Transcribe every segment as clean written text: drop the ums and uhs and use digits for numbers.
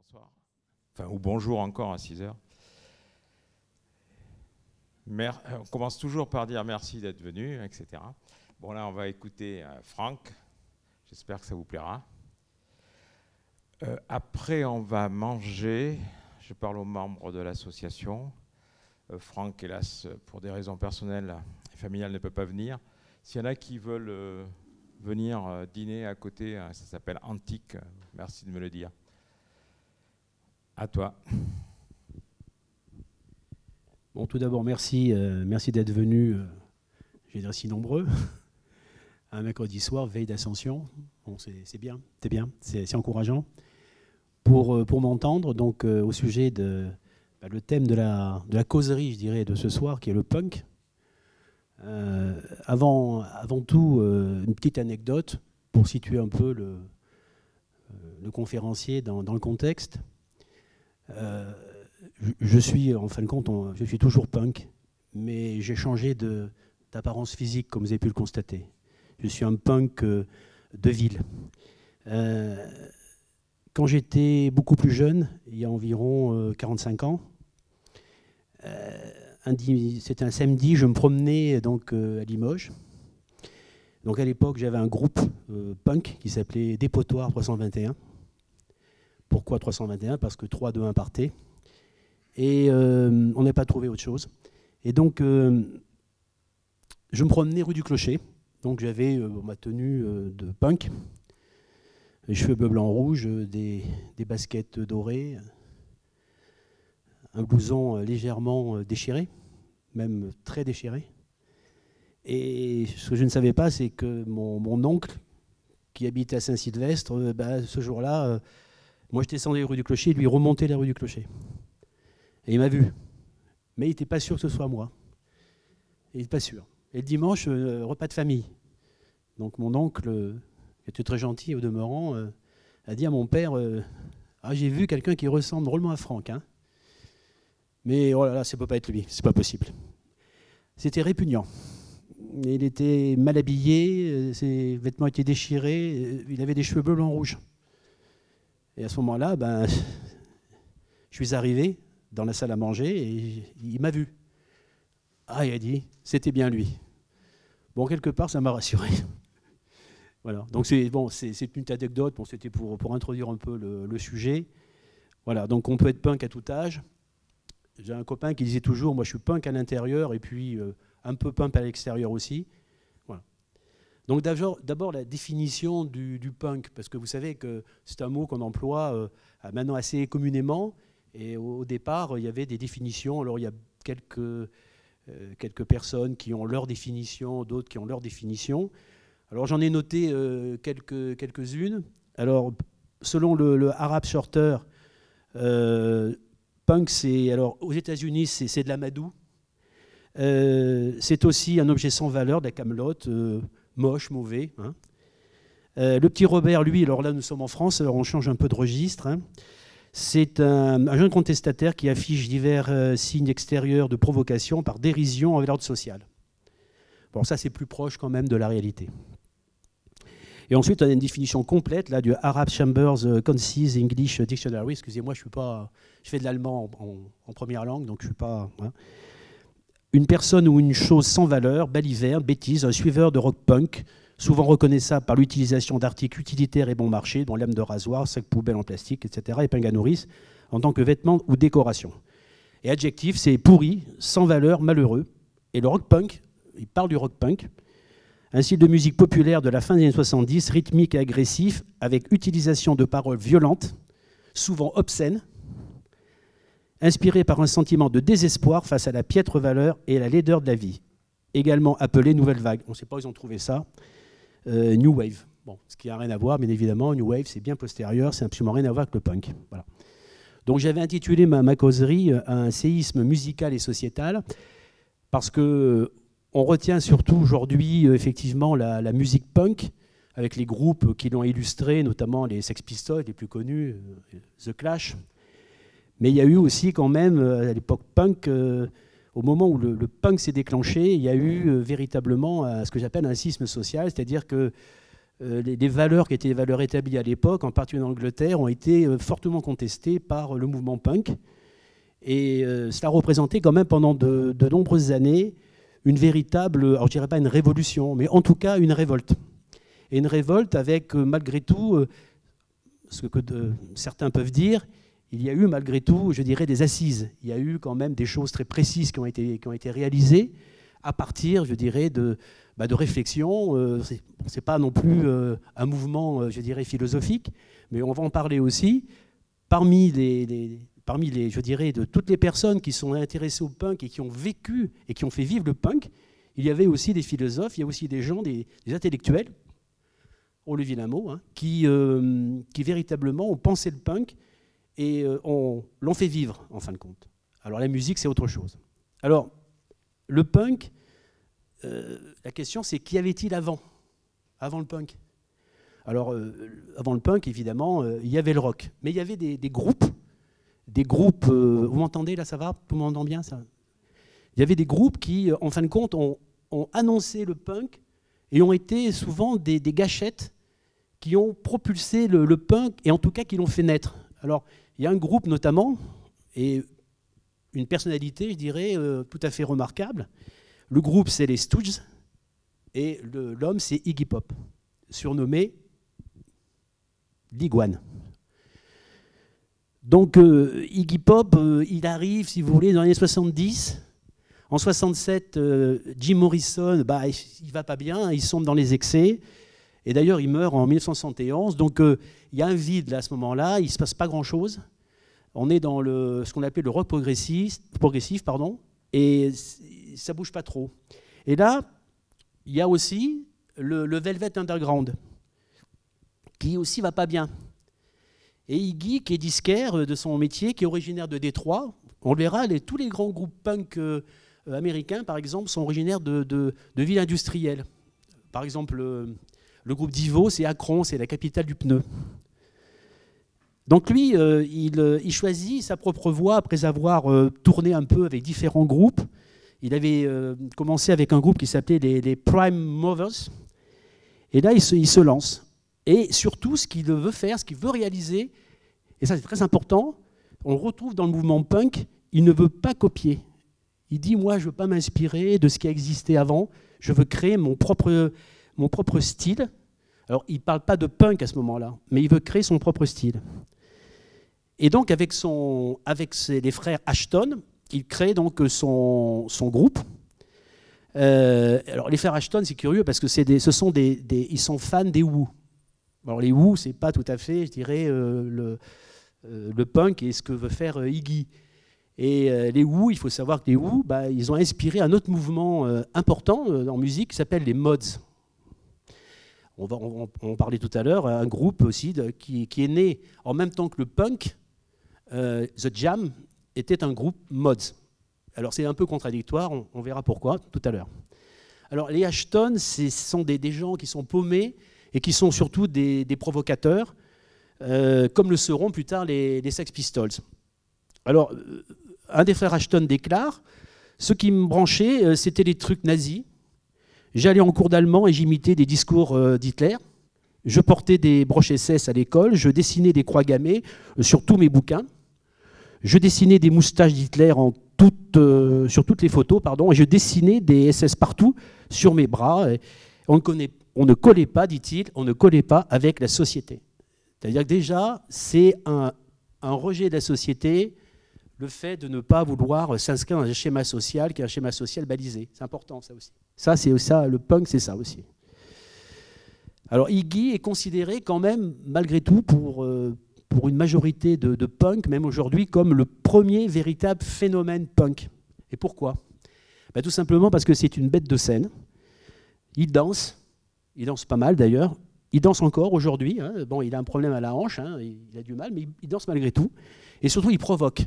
Bonsoir. Enfin, ou bonjour encore à 6 heures. On commence toujours par dire merci d'être venu, etc. Bon, là, on va écouter Franck. J'espère que ça vous plaira. Après, on va manger. Je parle aux membres de l'association. Franck, hélas, pour des raisons personnelles et familiales, ne peut pas venir. S'il y en a qui veulent venir dîner à côté, ça s'appelle Antique. Merci de me le dire. À toi. Bon, tout d'abord, merci d'être venus, je vais dire si nombreux, un mercredi soir, veille d'Ascension. Bon, c'est bien, c'est encourageant. Pour m'entendre, donc au sujet le thème de la causerie, je dirais, de ce soir, qui est le punk. Avant tout, une petite anecdote pour situer un peu le conférencier dans le contexte. Je suis, en fin de compte, je suis toujours punk, mais j'ai changé d'apparence physique, comme vous avez pu le constater. Je suis un punk de ville. Quand j'étais beaucoup plus jeune, il y a environ 45 ans, c'était un samedi, je me promenais donc, à Limoges. Donc à l'époque, j'avais un groupe punk qui s'appelait Dépotoir 321. Pourquoi 321? Parce que 3, 2, 1 partait. Et on n'a pas trouvé autre chose. Et donc, je me promenais rue du Clocher. Donc j'avais ma tenue de punk, les cheveux bleu, blanc, rouge, des baskets dorées, un blouson légèrement déchiré, même très déchiré. Et ce que je ne savais pas, c'est que mon oncle, qui habitait à Saint-Sylvestre, ce jour-là, moi je descendais rue du Clocher, lui remontait la rue du Clocher. Et il m'a vu. Mais il n'était pas sûr que ce soit moi. Il n'était pas sûr. Et le dimanche, repas de famille. Donc mon oncle, qui était très gentil au demeurant, a dit à mon père, j'ai vu quelqu'un qui ressemble drôlement à Franck. Hein. Mais oh là là, ça ne peut pas être lui, c'est pas possible. C'était répugnant. Il était mal habillé, ses vêtements étaient déchirés, il avait des cheveux bleu, blanc, rouge. Et à ce moment-là, je suis arrivé dans la salle à manger et il m'a vu. Il a dit, c'était bien lui. Bon, quelque part, ça m'a rassuré. Voilà. Donc c'est une anecdote, c'était pour introduire un peu le sujet. Voilà, donc on peut être punk à tout âge. J'ai un copain qui disait toujours, moi je suis punk à l'intérieur et puis un peu punk à l'extérieur aussi. Voilà. Donc d'abord la définition du punk, parce que vous savez que c'est un mot qu'on emploie maintenant assez communément. Et au départ, il y avait des définitions. Alors, il y a quelques personnes qui ont leur définition, d'autres qui ont leur définition. Alors, j'en ai noté quelques-unes. Alors, selon le Arab Shorter, punk, alors aux États-Unis, c'est de l'amadou. C'est aussi un objet sans valeur, de la camelote, moche, mauvais. Hein. Le petit Robert, lui, alors là, nous sommes en France, alors on change un peu de registre. Hein. C'est un jeune contestataire qui affiche divers signes extérieurs de provocation par dérision envers l'ordre social. Bon, ça, c'est plus proche quand même de la réalité. Et ensuite, on a une définition complète là, du Arab Chambers Concise English Dictionary. Excusez-moi, je fais de l'allemand en première langue, donc je ne suis pas... Hein. Une personne ou une chose sans valeur, baliverne, bêtise, un suiveur de rock punk, souvent reconnaissable par l'utilisation d'articles utilitaires et bon marché, dont lame de rasoir, sac poubelle en plastique, etc., épingle à nourrice, en tant que vêtements ou décoration. Et adjectif, c'est pourri, sans valeur, malheureux. Et le rock punk, il parle du rock punk, un style de musique populaire de la fin des années 70, rythmique et agressif, avec utilisation de paroles violentes, souvent obscènes, inspiré par un sentiment de désespoir face à la piètre valeur et à la laideur de la vie. Également appelé nouvelle vague. On ne sait pas où ils ont trouvé ça. New Wave. Bon, ce qui n'a rien à voir, bien évidemment. New Wave, c'est bien postérieur, c'est absolument rien à voir avec le punk. Voilà. Donc j'avais intitulé ma causerie un séisme musical et sociétal, parce qu'on retient surtout aujourd'hui, effectivement, la musique punk, avec les groupes qui l'ont illustré, notamment les Sex Pistols, les plus connus, The Clash. Mais il y a eu aussi quand même, à l'époque punk, au moment où le punk s'est déclenché, il y a eu véritablement ce que j'appelle un séisme social, c'est-à-dire que les valeurs qui étaient les valeurs établies à l'époque, en particulier en Angleterre, ont été fortement contestées par le mouvement punk. Et cela représentait quand même pendant de nombreuses années une véritable, alors je dirais pas une révolution, mais en tout cas une révolte. Et une révolte avec malgré tout, ce que certains peuvent dire, il y a eu malgré tout, je dirais, des assises. Il y a eu quand même des choses très précises qui ont été réalisées à partir, je dirais, de réflexion. C'est pas non plus un mouvement, je dirais, philosophique, mais on va en parler aussi. Parmi je dirais, de toutes les personnes qui sont intéressées au punk et qui ont vécu et qui ont fait vivre le punk, il y avait aussi des philosophes, il y a aussi des gens, des intellectuels, on le vilain mot, hein, qui véritablement ont pensé le punk et l'ont fait vivre, en fin de compte. Alors la musique, c'est autre chose. Alors, le punk, la question, c'est qu'y avait-il avant le punk? Alors, avant le punk, évidemment, il y avait le rock. Mais il y avait des groupes, vous m'entendez là, ça va? Tout le monde entend bien ça? Il y avait des groupes qui, en fin de compte, ont annoncé le punk et ont été souvent des gâchettes qui ont propulsé le punk et en tout cas qui l'ont fait naître. Alors, il y a un groupe notamment, et une personnalité, je dirais, tout à fait remarquable. Le groupe, c'est les Stooges, et l'homme, c'est Iggy Pop, surnommé l'Iguane. Donc, Iggy Pop, il arrive, si vous voulez, dans les années 70. En 67, Jim Morrison, il va pas bien, il sombre dans les excès. Et d'ailleurs, il meurt en 1971. Donc, il y a un vide là, à ce moment-là. Il ne se passe pas grand-chose. On est dans ce qu'on appelle le rock progressif, et ça ne bouge pas trop. Et là, il y a aussi le Velvet Underground, qui aussi ne va pas bien. Et Iggy, qui est disquaire de son métier, qui est originaire de Détroit, on le verra, tous les grands groupes punk américains, par exemple, sont originaires de villes industrielles. Par exemple, le groupe Divo, c'est Akron, c'est la capitale du pneu. Donc lui, il choisit sa propre voie après avoir tourné un peu avec différents groupes. Il avait commencé avec un groupe qui s'appelait les Prime Movers. Et là, il se lance. Et surtout, ce qu'il veut faire, ce qu'il veut réaliser, et ça c'est très important, on le retrouve dans le mouvement punk, il ne veut pas copier. Il dit, moi, je ne veux pas m'inspirer de ce qui a existé avant, je veux créer mon propre style. Alors, il ne parle pas de punk à ce moment-là, mais il veut créer son propre style. Et donc, avec les frères Ashton, il crée donc son groupe. Alors, les frères Ashton, c'est curieux parce que ils sont fans des Who. Alors, les Who, ce n'est pas tout à fait, je dirais, le punk et ce que veut faire Iggy. Et les Who, il faut savoir que les Who, ils ont inspiré un autre mouvement important en musique qui s'appelle les Mods. On parlait tout à l'heure, un groupe aussi qui est né en même temps que le punk. The Jam était un groupe Mods. Alors c'est un peu contradictoire, on verra pourquoi tout à l'heure. Alors les Ashton, ce sont des gens qui sont paumés et qui sont surtout des provocateurs, comme le seront plus tard les Sex Pistols. Alors, un des frères Ashton déclare « Ce qui me branchait, c'était les trucs nazis. J'allais en cours d'allemand et j'imitais des discours d'Hitler. Je portais des broches SS à l'école, je dessinais des croix gammées sur tous mes bouquins. Je dessinais des moustaches d'Hitler sur toutes les photos, et je dessinais des SS partout sur mes bras. Et on ne collait pas, dit-il, on ne collait pas avec la société. » C'est-à-dire que déjà, c'est un rejet de la société, le fait de ne pas vouloir s'inscrire dans un schéma social qui est un schéma social balisé. C'est important, ça aussi. Le punk, c'est ça aussi. Alors Iggy est considéré quand même, malgré tout, pour une majorité de punk, même aujourd'hui, comme le premier véritable phénomène punk. Et pourquoi? Tout simplement parce que c'est une bête de scène. Il danse pas mal d'ailleurs. Il danse encore aujourd'hui. Bon, il a un problème à la hanche, il a du mal, mais il danse malgré tout. Et surtout, il provoque.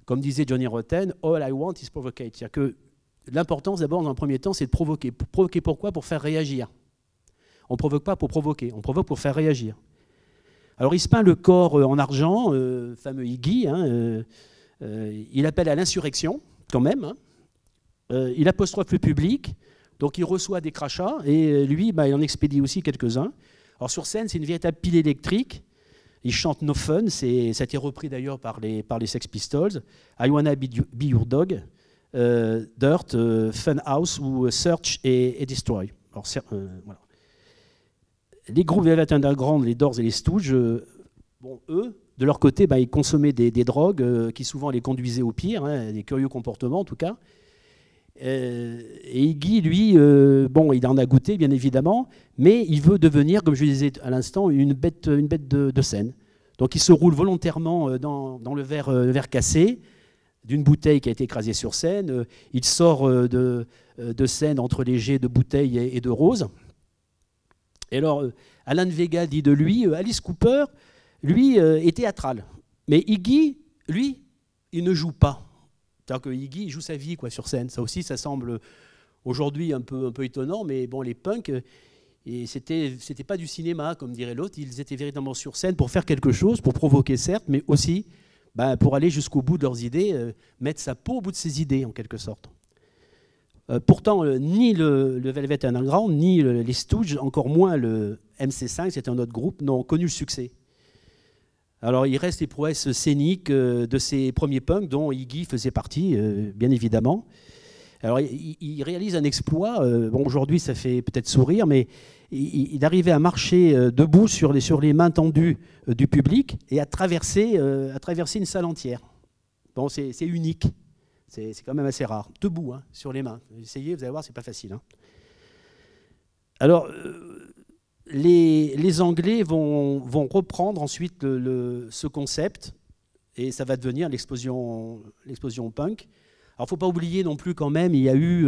Comme disait Johnny Rotten, « All I want is provocate ». C'est-à-dire que l'importance, d'abord, dans un premier temps, c'est de provoquer. Provoquer pourquoi? Pour faire réagir. On ne provoque pas pour provoquer, on provoque pour faire réagir. Alors, il se peint le corps en argent, fameux Iggy. Il appelle à l'insurrection, quand même. Il apostrophe le public. Donc il reçoit des crachats et lui, il en expédie aussi quelques-uns. Alors sur scène, c'est une véritable pile électrique. Il chante No Fun, ça a été repris d'ailleurs par les Sex Pistols. I Wanna Be Your Dog, Dirt, Fun House ou Search et Destroy. Alors, voilà. Les groupes Velvet Underground, les Doors et les Stooges, eux, de leur côté, ils consommaient des drogues qui souvent les conduisaient au pire, des curieux comportements en tout cas. Et Iggy, lui, il en a goûté bien évidemment, mais il veut devenir, comme je le disais à l'instant, une bête de scène. Donc il se roule volontairement dans le verre cassé d'une bouteille qui a été écrasée sur scène. Il sort de scène entre les jets de bouteilles et de roses. Et alors, Alan Vega dit de lui, Alice Cooper, lui, est théâtral. Mais Iggy, lui, il ne joue pas. C'est-à-dire que Iggy joue sa vie sur scène. Ça aussi, ça semble aujourd'hui un peu étonnant, mais bon, les punks, c'était pas du cinéma, comme dirait l'autre. Ils étaient véritablement sur scène pour faire quelque chose, pour provoquer certes, mais aussi pour aller jusqu'au bout de leurs idées, mettre sa peau au bout de ses idées, en quelque sorte. Pourtant, ni le Velvet Underground, ni les Stooges, encore moins le MC5, c'était un autre groupe, n'ont connu le succès. Alors, il reste les prouesses scéniques de ces premiers punks, dont Iggy faisait partie, bien évidemment. Alors, il réalise un exploit. Aujourd'hui, ça fait peut-être sourire, mais il arrivait à marcher debout sur les mains tendues du public et à traverser une salle entière. Bon, c'est unique. C'est quand même assez rare. Debout, sur les mains. Essayez, vous allez voir, c'est pas facile. Alors, les Anglais vont reprendre ensuite ce concept et ça va devenir l'explosion punk. Alors, il ne faut pas oublier non plus quand même, il y a eu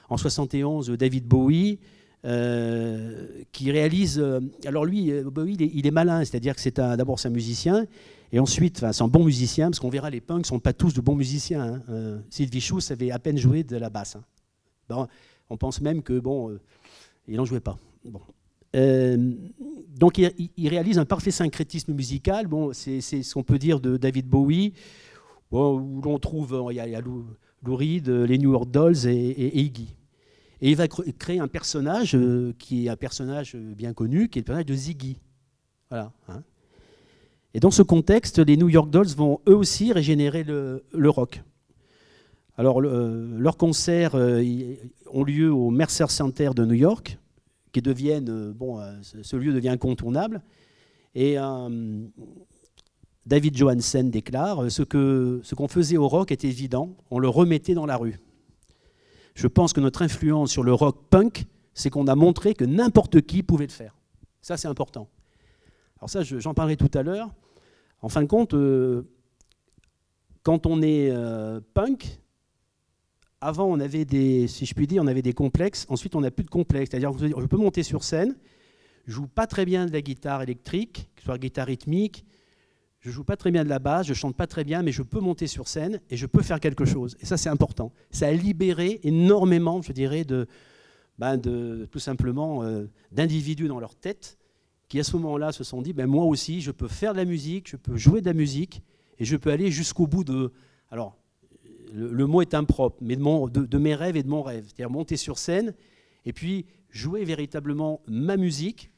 en 71 David Bowie qui réalise... alors lui, Bowie, il est malin, c'est-à-dire que d'abord c'est un musicien et ensuite, c'est un bon musicien, parce qu'on verra, les punks ne sont pas tous de bons musiciens. Sid Vicious savait à peine jouer de la basse. On pense même que, il n'en jouait pas. Bon. Donc il réalise un parfait syncrétisme musical. C'est ce qu'on peut dire de David Bowie, où l'on trouve, il y a Lou Reed, les New York Dolls et Iggy. Et il va créer un personnage qui est un personnage bien connu, qui est le personnage de Ziggy. Voilà. Et dans ce contexte, les New York Dolls vont eux aussi régénérer le rock. Alors leurs concerts ont lieu au Mercer Center de New York, qui deviennent, ce lieu devient incontournable. Et David Johansen déclare, ce qu'on faisait au rock était évident, on le remettait dans la rue. Je pense que notre influence sur le rock punk, c'est qu'on a montré que n'importe qui pouvait le faire. Ça, c'est important. Alors ça, j'en parlerai tout à l'heure. En fin de compte, quand on est punk, avant, on avait si je puis dire, on avait des complexes. Ensuite, on n'a plus de complexes. C'est-à-dire que je peux monter sur scène, je joue pas très bien de la guitare électrique, que ce soit la guitare rythmique, je joue pas très bien de la basse, je chante pas très bien, mais je peux monter sur scène et je peux faire quelque chose. Et ça, c'est important. Ça a libéré énormément, je dirais, tout simplement d'individus dans leur tête qui, à ce moment-là, se sont dit, moi aussi, je peux faire de la musique, je peux jouer de la musique et je peux aller jusqu'au bout de... Alors, le mot est impropre, mais de mes rêves et de mon rêve. C'est-à-dire monter sur scène et puis jouer véritablement ma musique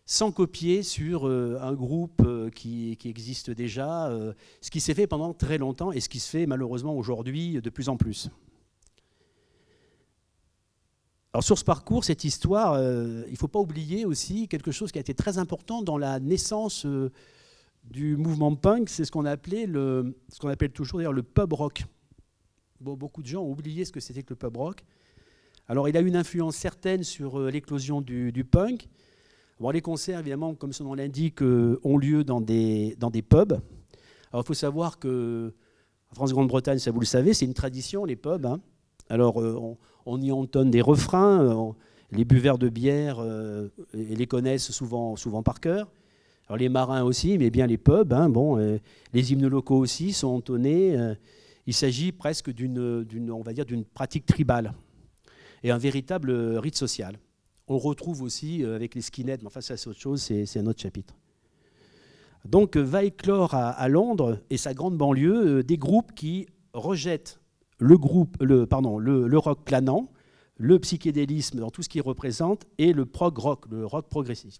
sans copier sur un groupe qui existe déjà, ce qui s'est fait pendant très longtemps et ce qui se fait malheureusement aujourd'hui de plus en plus. Alors sur ce parcours, cette histoire, il ne faut pas oublier aussi quelque chose qui a été très important dans la naissance du mouvement punk, c'est ce qu'on appelle toujours d'ailleurs le pub rock. Beaucoup de gens ont oublié ce que c'était que le pub rock. Alors il a une influence certaine sur l'éclosion du punk. Les concerts, évidemment, comme son nom l'indique, ont lieu dans des pubs. Alors il faut savoir que en France-Grande-Bretagne, ça vous le savez, c'est une tradition, les pubs. Alors on y entonne des refrains, les buveurs de bière les connaissent souvent par cœur. Alors les marins aussi, mais bien les pubs. Les hymnes locaux aussi sont entonnés. Il s'agit presque on va dire, d'une pratique tribale et un véritable rite social. On le retrouve aussi avec les skinheads, mais enfin ça c'est autre chose, c'est un autre chapitre. Donc va éclore à Londres et sa grande banlieue des groupes qui rejettent le rock planant, le psychédélisme dans tout ce qu'il représente et le prog rock, le rock progressif.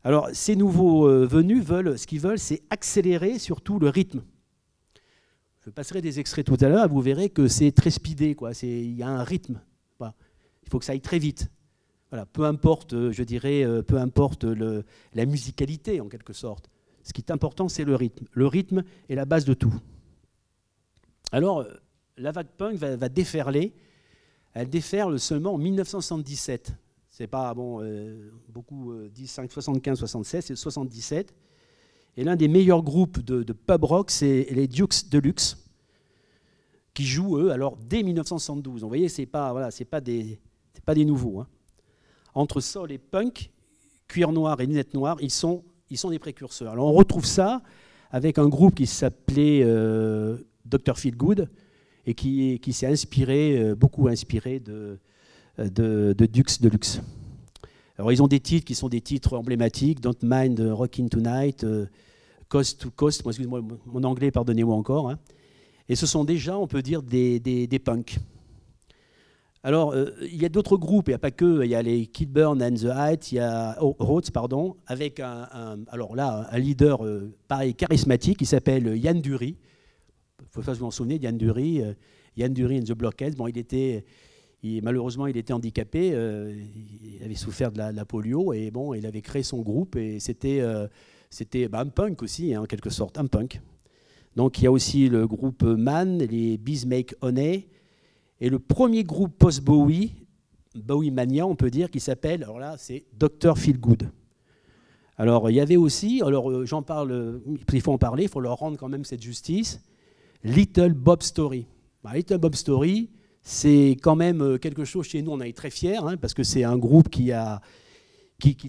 Alors, ces nouveaux venus ce qu'ils veulent, c'est accélérer surtout le rythme. Je passerai des extraits tout à l'heure, vous verrez que c'est très speedé, quoi. Il y a un rythme. Voilà. Il faut que ça aille très vite. Voilà. Peu importe, je dirais, peu importe la musicalité, en quelque sorte. Ce qui est important, c'est le rythme. Le rythme est la base de tout. Alors, la vague punk va déferler. Elle déferle seulement en 1977. C'est pas, beaucoup disent 75, 76, c'est 77. Et l'un des meilleurs groupes de pub rock, c'est les Dukes Deluxe, qui jouent, eux, alors dès 1972. Vous voyez, c'est pas des nouveaux. Hein. Entre soul et punk, cuir noir et lunettes noires, ils sont des précurseurs. Alors on retrouve ça avec un groupe qui s'appelait Dr. Feelgood et qui s'est inspiré, beaucoup inspiré de Dukes Deluxe. Alors ils ont des titres qui sont des titres emblématiques, Don't Mind Rockin' Tonight, Coast to Coast, excusez-moi, mon anglais, pardonnez-moi encore. Hein. Et ce sont déjà, on peut dire, des punks. Alors, il y a d'autres groupes, il n'y a pas que, il y a les Kidburn and the Heights, il y a Rhodes, pardon, avec un leader pareil, charismatique, qui s'appelle Yann Dury. Il faut que vous en souvenez, Yann Dury and the Blockheads. Bon, malheureusement, il était handicapé, il avait souffert de la polio, et bon, il avait créé son groupe, et c'était un punk aussi, hein, en quelque sorte, un punk. Donc, il y a aussi le groupe Man, les Bees Make Honey, et le premier groupe post-Bowie, Bowie Mania, on peut dire, qui s'appelle, alors là, c'est Dr. Feelgood. Alors, il y avait aussi, alors j'en parle, il faut en parler, il faut leur rendre quand même cette justice, Little Bob Story. Little Bob Story, c'est quand même quelque chose, chez nous, on en est très fiers, hein, parce que c'est un groupe qui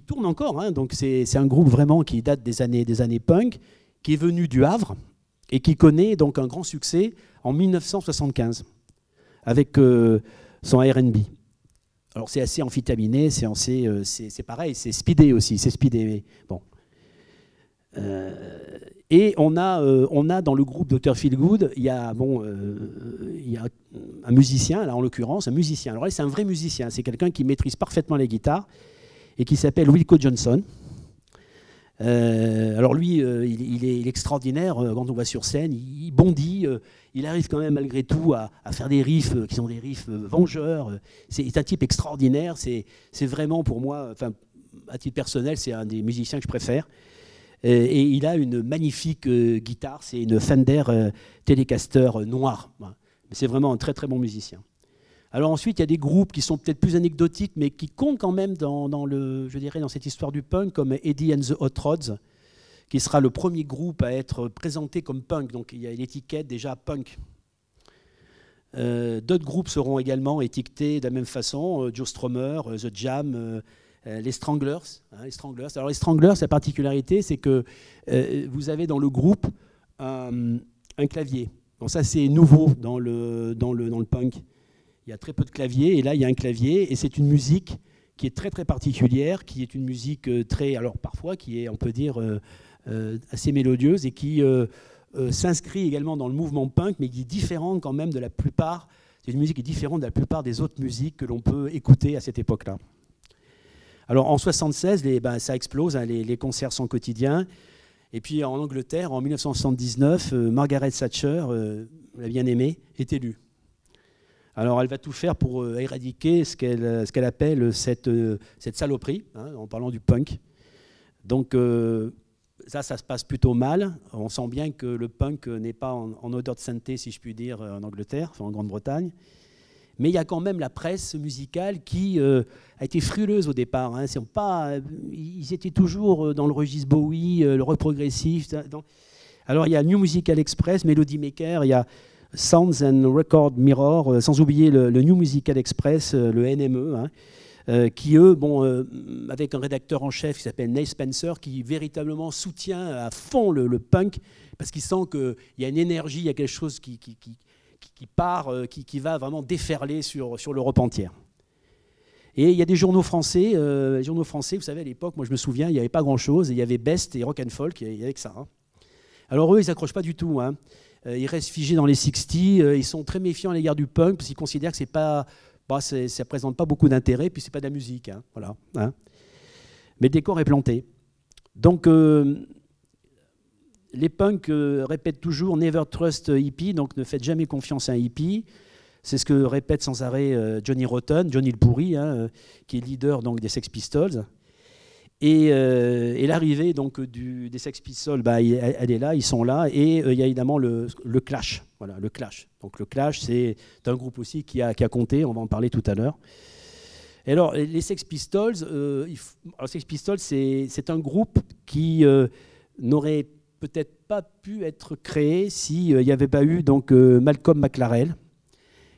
tourne encore, hein, donc c'est un groupe vraiment qui date des années punk, qui est venu du Havre, et qui connaît donc un grand succès en 1975. Avec son R&B. Alors c'est assez amphitaminé, c'est pareil, c'est speedé aussi, c'est speedé. Bon. Et on a dans le groupe Dr. Feelgood, il y a un musicien, là en l'occurrence, un musicien. Alors là, c'est un vrai musicien, c'est quelqu'un qui maîtrise parfaitement les guitares et qui s'appelle Wilco Johnson. Alors lui, il est extraordinaire quand on voit sur scène, il bondit, il arrive quand même malgré tout à faire des riffs qui sont des riffs vengeurs. C'est un type extraordinaire, c'est vraiment pour moi, enfin, à titre personnel, c'est un des musiciens que je préfère. Et il a une magnifique guitare, c'est une Fender Telecaster noire. C'est vraiment un très très bon musicien. Alors ensuite, il y a des groupes qui sont peut-être plus anecdotiques, mais qui comptent quand même dans cette histoire du punk, comme Eddie and the Hot Rods, qui sera le premier groupe à être présenté comme punk. Donc il y a l'étiquette déjà punk. D'autres groupes seront également étiquetés de la même façon, Joe Strummer, The Jam, les Stranglers. Les Stranglers. Alors les Stranglers, la particularité, c'est que vous avez dans le groupe un clavier. Donc ça, c'est nouveau dans le punk. Il y a très peu de claviers, et là, il y a un clavier, et c'est une musique qui est très, très particulière, qui est une musique alors parfois, qui est, on peut dire, assez mélodieuse, et qui s'inscrit également dans le mouvement punk, mais qui est différente quand même de la plupart, c'est une musique qui est différente de la plupart des autres musiques que l'on peut écouter à cette époque-là. Alors, en 1976, ça explose, hein, les concerts sont quotidiens, et puis en Angleterre, en 1979, Margaret Thatcher, la bien-aimée, est élue. Alors, elle va tout faire pour éradiquer ce qu'elle appelle cette saloperie, hein, en parlant du punk. Donc, ça se passe plutôt mal. On sent bien que le punk n'est pas en odeur de sainteté, si je puis dire, en Angleterre, enfin en Grande-Bretagne. Mais il y a quand même la presse musicale qui a été frileuse au départ. Hein. Ils étaient toujours dans le registre Bowie, le rock progressif. Alors, il y a New Musical Express, Melody Maker, il y a Sounds and Record Mirror, sans oublier le New Musical Express, le NME, hein, qui eux, avec un rédacteur en chef qui s'appelle Neil Spencer, qui véritablement soutient à fond le punk, parce qu'il sent qu'il y a une énergie, il y a quelque chose qui part, qui va vraiment déferler sur l'Europe entière. Et il y a des journaux français, vous savez, à l'époque, moi je me souviens, il n'y avait pas grand-chose, il y avait Best et Rock and Folk, il y avait que ça. Hein. Alors eux, ils n'accrochent pas du tout, hein. Ils restent figés dans les 60s. Ils sont très méfiants à l'égard du punk parce qu'ils considèrent que ça ne présente pas beaucoup d'intérêt, puis c'est pas de la musique. Hein, voilà, hein. Mais le décor est planté. Donc, les punks répètent toujours « Never trust hippie », donc ne faites jamais confiance à un hippie. C'est ce que répète sans arrêt Johnny Rotten, Johnny le pourri, hein, qui est leader donc, des Sex Pistols. Et l'arrivée donc des Sex Pistols, elle est là, ils sont là, et il y a évidemment le Clash. Voilà, le Clash. Donc le Clash, c'est un groupe aussi qui a compté, on va en parler tout à l'heure. Et alors, les Sex Pistols, Sex Pistols, c'est un groupe qui n'aurait peut-être pas pu être créé s'il n'y avait pas eu donc, Malcolm McLaren,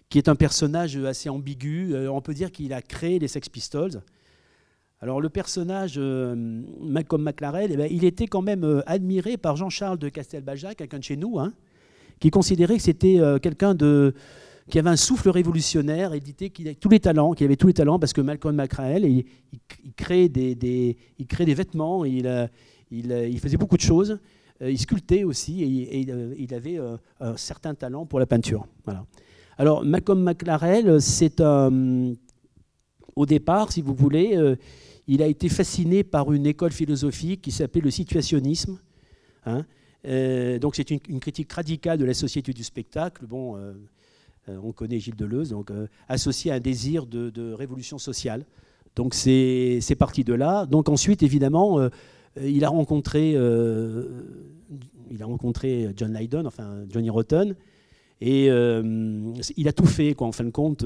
qui est un personnage assez ambigu. On peut dire qu'il a créé les Sex Pistols. Alors le personnage Malcolm McLaren, il était quand même admiré par Jean-Charles de Castelbajac, quelqu'un de chez nous, hein, qui considérait que c'était quelqu'un qui avait un souffle révolutionnaire, et disait qu'il avait tous les talents, parce que Malcolm McLaren, il crée des vêtements, il faisait beaucoup de choses, il sculptait aussi, et il avait un certain talent pour la peinture. Voilà. Alors Malcolm McLaren, c'est au départ, si vous voulez, il a été fasciné par une école philosophique qui s'appelait le situationnisme. Hein. Donc c'est une critique radicale de la société du spectacle. Bon, on connaît Gilles Deleuze, donc associé à un désir de révolution sociale. Donc c'est parti de là. Donc ensuite, évidemment, il a rencontré John Lydon, enfin Johnny Rotten, et il a tout fait, quoi, en fin de compte.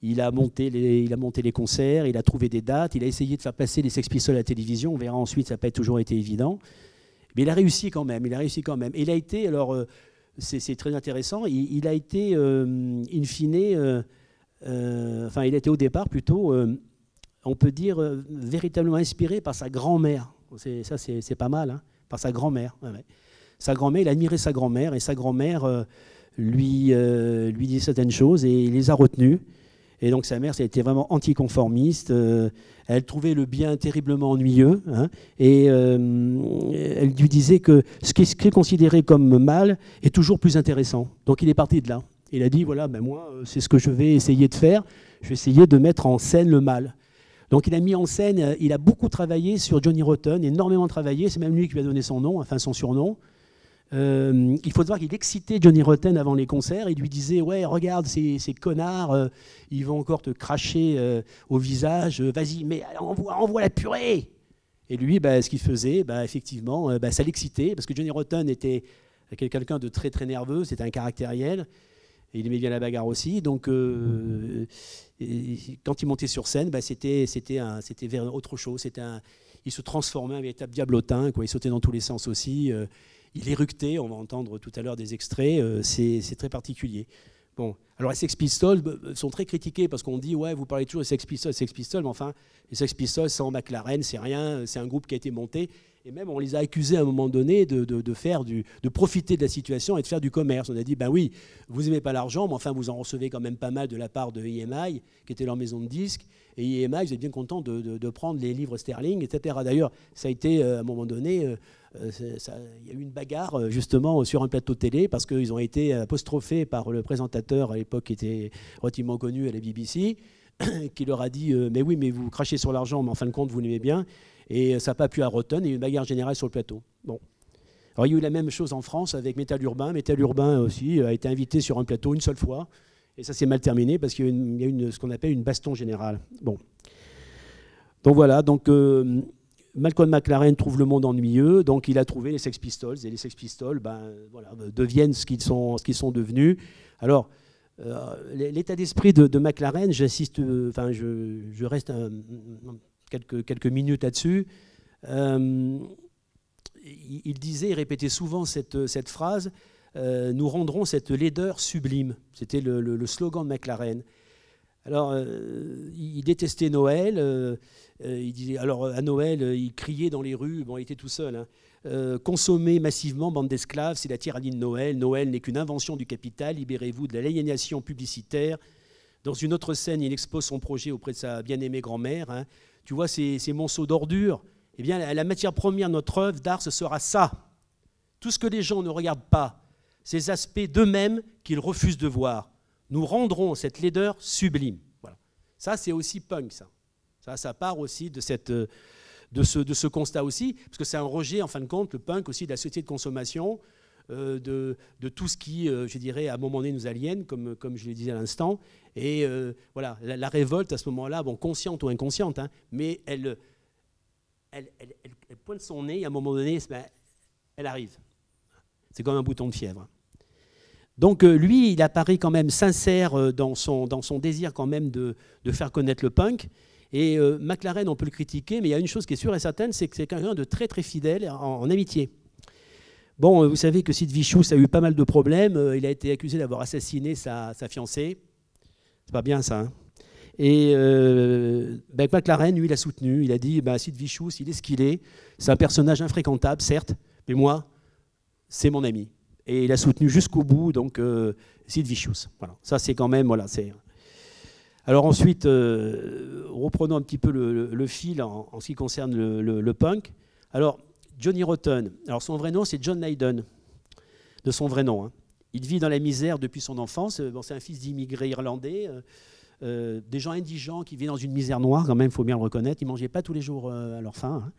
Il a monté les concerts, il a trouvé des dates, il a essayé de faire passer les Sex Pistols à la télévision. On verra ensuite, ça n'a pas toujours été évident. Mais il a réussi quand même. Et il a été, alors c'est très intéressant, il a été, in fine, il a été au départ plutôt, on peut dire, véritablement inspiré par sa grand-mère. Ça, c'est pas mal, hein, par sa grand-mère. Ouais. Sa grand-mère, il admirait sa grand-mère, et sa grand-mère lui dit certaines choses, et il les a retenues. Et donc sa mère, ça a été vraiment anticonformiste. Elle trouvait le bien terriblement ennuyeux. Hein, et elle lui disait que ce qui est considéré comme mal est toujours plus intéressant. Donc il est parti de là. Il a dit, voilà, moi, c'est ce que je vais essayer de faire. Je vais essayer de mettre en scène le mal. Donc il a mis en scène, il a beaucoup travaillé sur Johnny Rotten, énormément travaillé. C'est même lui qui lui a donné son nom, enfin son surnom. Il faut savoir qu'il excitait Johnny Rotten avant les concerts. Il lui disait, ouais, regarde, ces connards, ils vont encore te cracher au visage, vas-y, mais envoie la purée. Et lui, ce qu'il faisait, effectivement, ça l'excitait, parce que Johnny Rotten était quelqu'un de très très nerveux, c'était un caractériel, et il aimait bien la bagarre aussi. Donc quand il montait sur scène, c'était vers autre chose. Il se transformait en un véritable diablotin, quoi. Il sautait dans tous les sens aussi. Il éructait, on va entendre tout à l'heure des extraits, c'est très particulier. Bon, alors les Sex Pistols sont très critiqués parce qu'on dit, ouais, vous parlez toujours des Sex Pistols, mais enfin, les Sex Pistols sans McLaren, c'est rien, c'est un groupe qui a été monté, et même on les a accusés à un moment donné de profiter de la situation et de faire du commerce. On a dit, oui, vous n'aimez pas l'argent, mais enfin, vous en recevez quand même pas mal de la part de EMI, qui était leur maison de disques, et EMI, vous êtes bien content de prendre les livres sterling, etc. D'ailleurs, ça a été, à un moment donné, il y a eu une bagarre justement sur un plateau télé parce qu'ils ont été apostrophés par le présentateur à l'époque qui était relativement connu à la BBC, qui leur a dit mais oui, mais vous crachez sur l'argent, mais en fin de compte vous l'aimez bien, et ça n'a pas pu à Rotten, et il y a eu une bagarre générale sur le plateau. Bon. Alors il y a eu la même chose en France avec Métal Urbain. Métal Urbain aussi a été invité sur un plateau une seule fois, et ça s'est mal terminé parce qu'il y a eu ce qu'on appelle une baston générale. Bon. Donc voilà, donc Malcolm McLaren trouve le monde ennuyeux, donc il a trouvé les Sex Pistols, et les Sex Pistols deviennent ce qu'ils sont devenus. Alors, l'état d'esprit de McLaren, j'insiste, je reste quelques minutes là-dessus. Il disait, il répétait souvent cette phrase, nous rendrons cette laideur sublime. C'était le slogan de McLaren. Alors, il détestait Noël. Il disait, alors, à Noël, il criait dans les rues. Bon, il était tout seul. Hein. Consommez massivement, bande d'esclaves, c'est la tyrannie de Noël. Noël n'est qu'une invention du capital. Libérez-vous de l'aliénation publicitaire. Dans une autre scène, il expose son projet auprès de sa bien-aimée grand-mère. Hein. Tu vois, ces monceaux d'ordures. Eh bien, la matière première de notre œuvre d'art, ce sera ça. Tout ce que les gens ne regardent pas, ces aspects d'eux-mêmes qu'ils refusent de voir. Nous rendrons cette laideur sublime. Voilà. Ça, c'est aussi punk, ça. Ça part aussi de ce constat aussi, parce que c'est un rejet, en fin de compte, le punk aussi, de la société de consommation, de tout ce qui, je dirais, à un moment donné, nous aliène, comme je le disais à l'instant. Et voilà, la révolte, à ce moment-là, bon, consciente ou inconsciente, hein, mais elle pointe son nez, et à un moment donné, ben, elle arrive. C'est comme un bouton de fièvre. Donc lui, il apparaît quand même sincère dans son désir quand même de faire connaître le punk. Et McLaren, on peut le critiquer, mais il y a une chose qui est sûre et certaine, c'est que c'est quelqu'un de très très fidèle en amitié. Bon, vous savez que Sid Vicious a eu pas mal de problèmes. Il a été accusé d'avoir assassiné sa fiancée. C'est pas bien ça. Hein. Et ben, McLaren, lui, il a soutenu. Il a dit, ben, Sid Vicious, il est ce qu'il est. C'est un personnage infréquentable, certes, mais moi, c'est mon ami. Et il a soutenu jusqu'au bout, donc Sid Vicious. Voilà. Ça, c'est quand même, voilà, c'est... Alors ensuite, reprenons un petit peu le fil en ce qui concerne le punk. Alors, Johnny Rotten, alors son vrai nom, c'est John Lydon, de son vrai nom. Hein. Il vit dans la misère depuis son enfance. Bon, c'est un fils d'immigrés irlandais, des gens indigents qui vivent dans une misère noire, quand même, il faut bien le reconnaître. Ils ne mangeaient pas tous les jours à leur faim. Hein.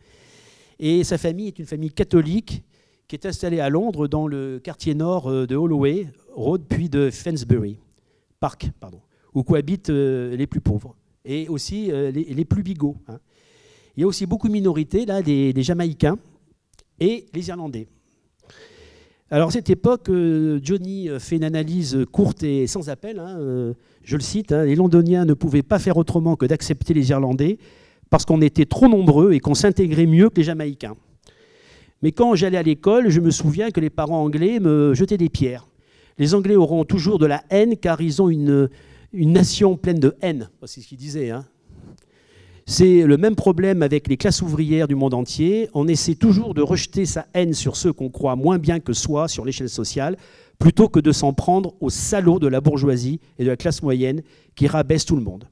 Et sa famille est une famille catholique qui est installée à Londres, dans le quartier nord de Holloway Road, puis de Finsbury Park, pardon, où cohabitent les plus pauvres et aussi les plus bigots. Hein. Il y a aussi beaucoup de minorités, là, les Jamaïcains et les Irlandais. Alors à cette époque, Johnny fait une analyse courte et sans appel. Hein, je le cite, hein, les Londoniens ne pouvaient pas faire autrement que d'accepter les Irlandais parce qu'on était trop nombreux et qu'on s'intégrait mieux que les Jamaïcains. Mais quand j'allais à l'école, je me souviens que les parents anglais me jetaient des pierres. Les Anglais auront toujours de la haine car ils ont une nation pleine de haine. C'est ce qu'ils disaient. Hein. C'est le même problème avec les classes ouvrières du monde entier. On essaie toujours de rejeter sa haine sur ceux qu'on croit moins bien que soi sur l'échelle sociale, plutôt que de s'en prendre aux salauds de la bourgeoisie et de la classe moyenne qui rabaissent tout le monde.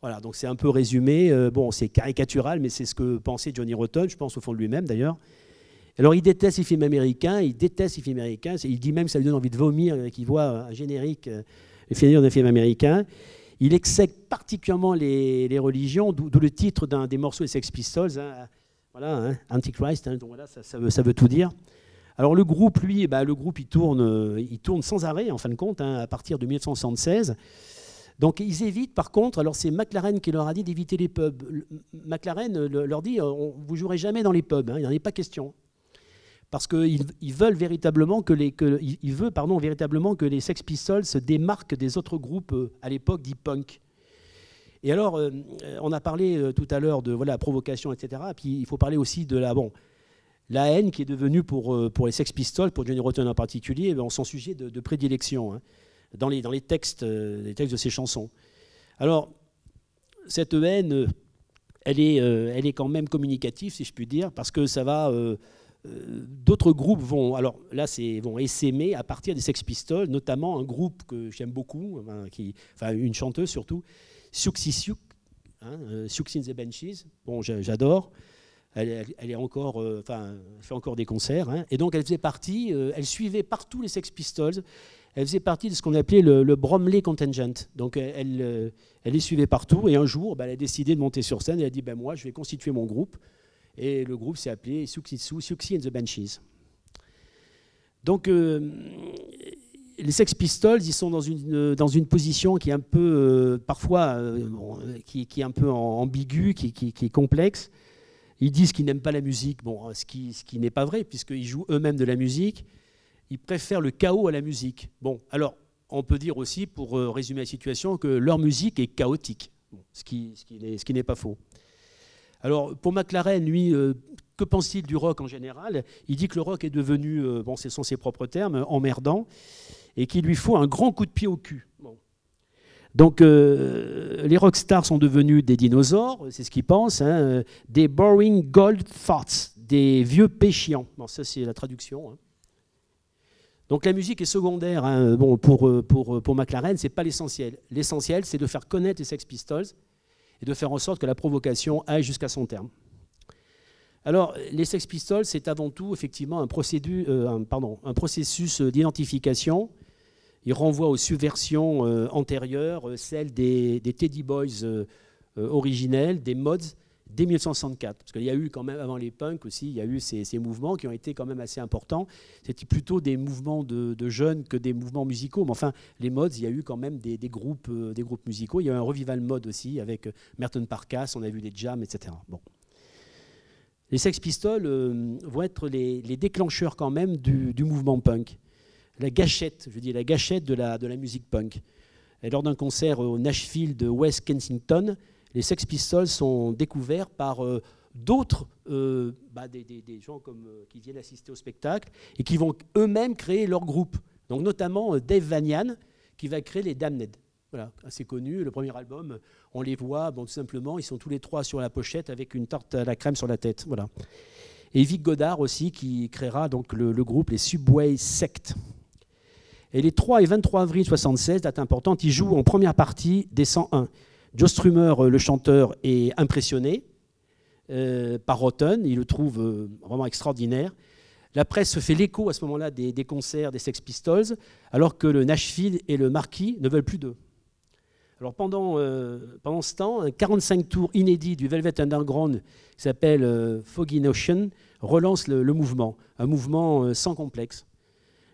Voilà, donc c'est un peu résumé. Bon, c'est caricatural, mais c'est ce que pensait Johnny Rotten, je pense au fond de lui-même d'ailleurs. Alors il déteste les films américains, il dit même que ça lui donne envie de vomir, qu'il voit un générique, les films d'un film américain. Il exècre particulièrement les religions, d'où le titre d'un des morceaux des Sex Pistols, hein, voilà, hein, Antichrist, hein, donc voilà, ça veut tout dire. Alors le groupe, lui, le groupe il tourne sans arrêt, en fin de compte, hein, à partir de 1976. Donc ils évitent, par contre, alors c'est McLaren qui leur a dit d'éviter les pubs. McLaren leur dit, vous jouerez jamais dans les pubs, hein, il n'en est pas question. Parce qu'ils veulent véritablement que les Sex Pistols se démarquent des autres groupes à l'époque dits punk. Et alors, on a parlé tout à l'heure de voilà, provocation, etc. Et puis il faut parler aussi de la haine qui est devenue pour les Sex Pistols, pour Johnny Rotten en particulier, son sujet de prédilection hein, dans les textes de ses chansons. Alors, cette haine, elle est quand même communicative, si je puis dire, parce que ça va... d'autres groupes vont essaimer à partir des Sex Pistols, notamment un groupe que j'aime beaucoup, une chanteuse surtout, Siouxsie Sioux, Siouxsie and the Banshees. Bon, j'adore. Elle est encore, fait encore des concerts. Hein. Et donc elle faisait partie, elle suivait partout les Sex Pistols. Elle faisait partie de ce qu'on appelait le Bromley Contingent. Donc elle les suivait partout. Et un jour, elle a décidé de monter sur scène. Elle a dit, moi, je vais constituer mon groupe. Et le groupe s'est appelé Siouxsie and the Banshees. Donc, les Sex Pistols, ils sont dans une position qui est un peu, parfois, qui est un peu ambiguë, qui est complexe. Ils disent qu'ils n'aiment pas la musique, ce qui n'est pas vrai, puisqu'ils jouent eux-mêmes de la musique. Ils préfèrent le chaos à la musique. Bon, alors, on peut dire aussi, pour résumer la situation, que leur musique est chaotique, ce qui n'est pas faux. Alors, pour McLaren, lui, que pense-t-il du rock en général? Il dit que le rock est devenu, ce sont ses propres termes, emmerdant, et qu'il lui faut un grand coup de pied au cul. Bon. Donc, les rockstars sont devenus des dinosaures, c'est ce qu'ils pensent, hein, des boring gold thoughts, des vieux péchiants. Bon, ça, c'est la traduction. Hein. Donc, la musique est secondaire. Hein. Bon, pour McLaren, ce n'est pas l'essentiel. L'essentiel, c'est de faire connaître les Sex Pistols et de faire en sorte que la provocation aille jusqu'à son terme. Alors, les Sex Pistols, c'est avant tout effectivement un processus d'identification. Il renvoie aux subversions antérieures, celles des Teddy Boys originels, des Mods, dès 1964. Parce qu'il y a eu quand même, avant les punks aussi, il y a eu ces mouvements qui ont été quand même assez importants. C'était plutôt des mouvements de jeunes que des mouvements musicaux. Mais enfin, les Mods, il y a eu quand même des groupes musicaux. Il y a eu un revival mode aussi, avec Merton Parkas, on a vu des jams, etc. Bon. Les Sex Pistols vont être les déclencheurs quand même du mouvement punk. La gâchette, je dis la gâchette de la musique punk. Et lors d'un concert au Nashville de West Kensington, les Sex Pistols sont découverts par d'autres, des gens qui viennent assister au spectacle et qui vont eux-mêmes créer leur groupe. Donc notamment Dave Vanian qui va créer les Damned. Voilà, assez connu. Le premier album, on les voit, tout simplement, ils sont tous les trois sur la pochette avec une tarte à la crème sur la tête. Voilà. Et Vic Godard aussi qui créera donc le groupe les Subway Sect. Et les 3 et 23 avril 1976, date importante, ils jouent en première partie des 101. Joe Strummer, le chanteur, est impressionné par Rotten. Il le trouve vraiment extraordinaire. La presse se fait l'écho à ce moment-là des concerts des Sex Pistols, alors que le Nashville et le Marquis ne veulent plus d'eux. Alors pendant ce temps, un 45 tours inédit du Velvet Underground qui s'appelle Foggy Notion relance le mouvement, un mouvement sans complexe.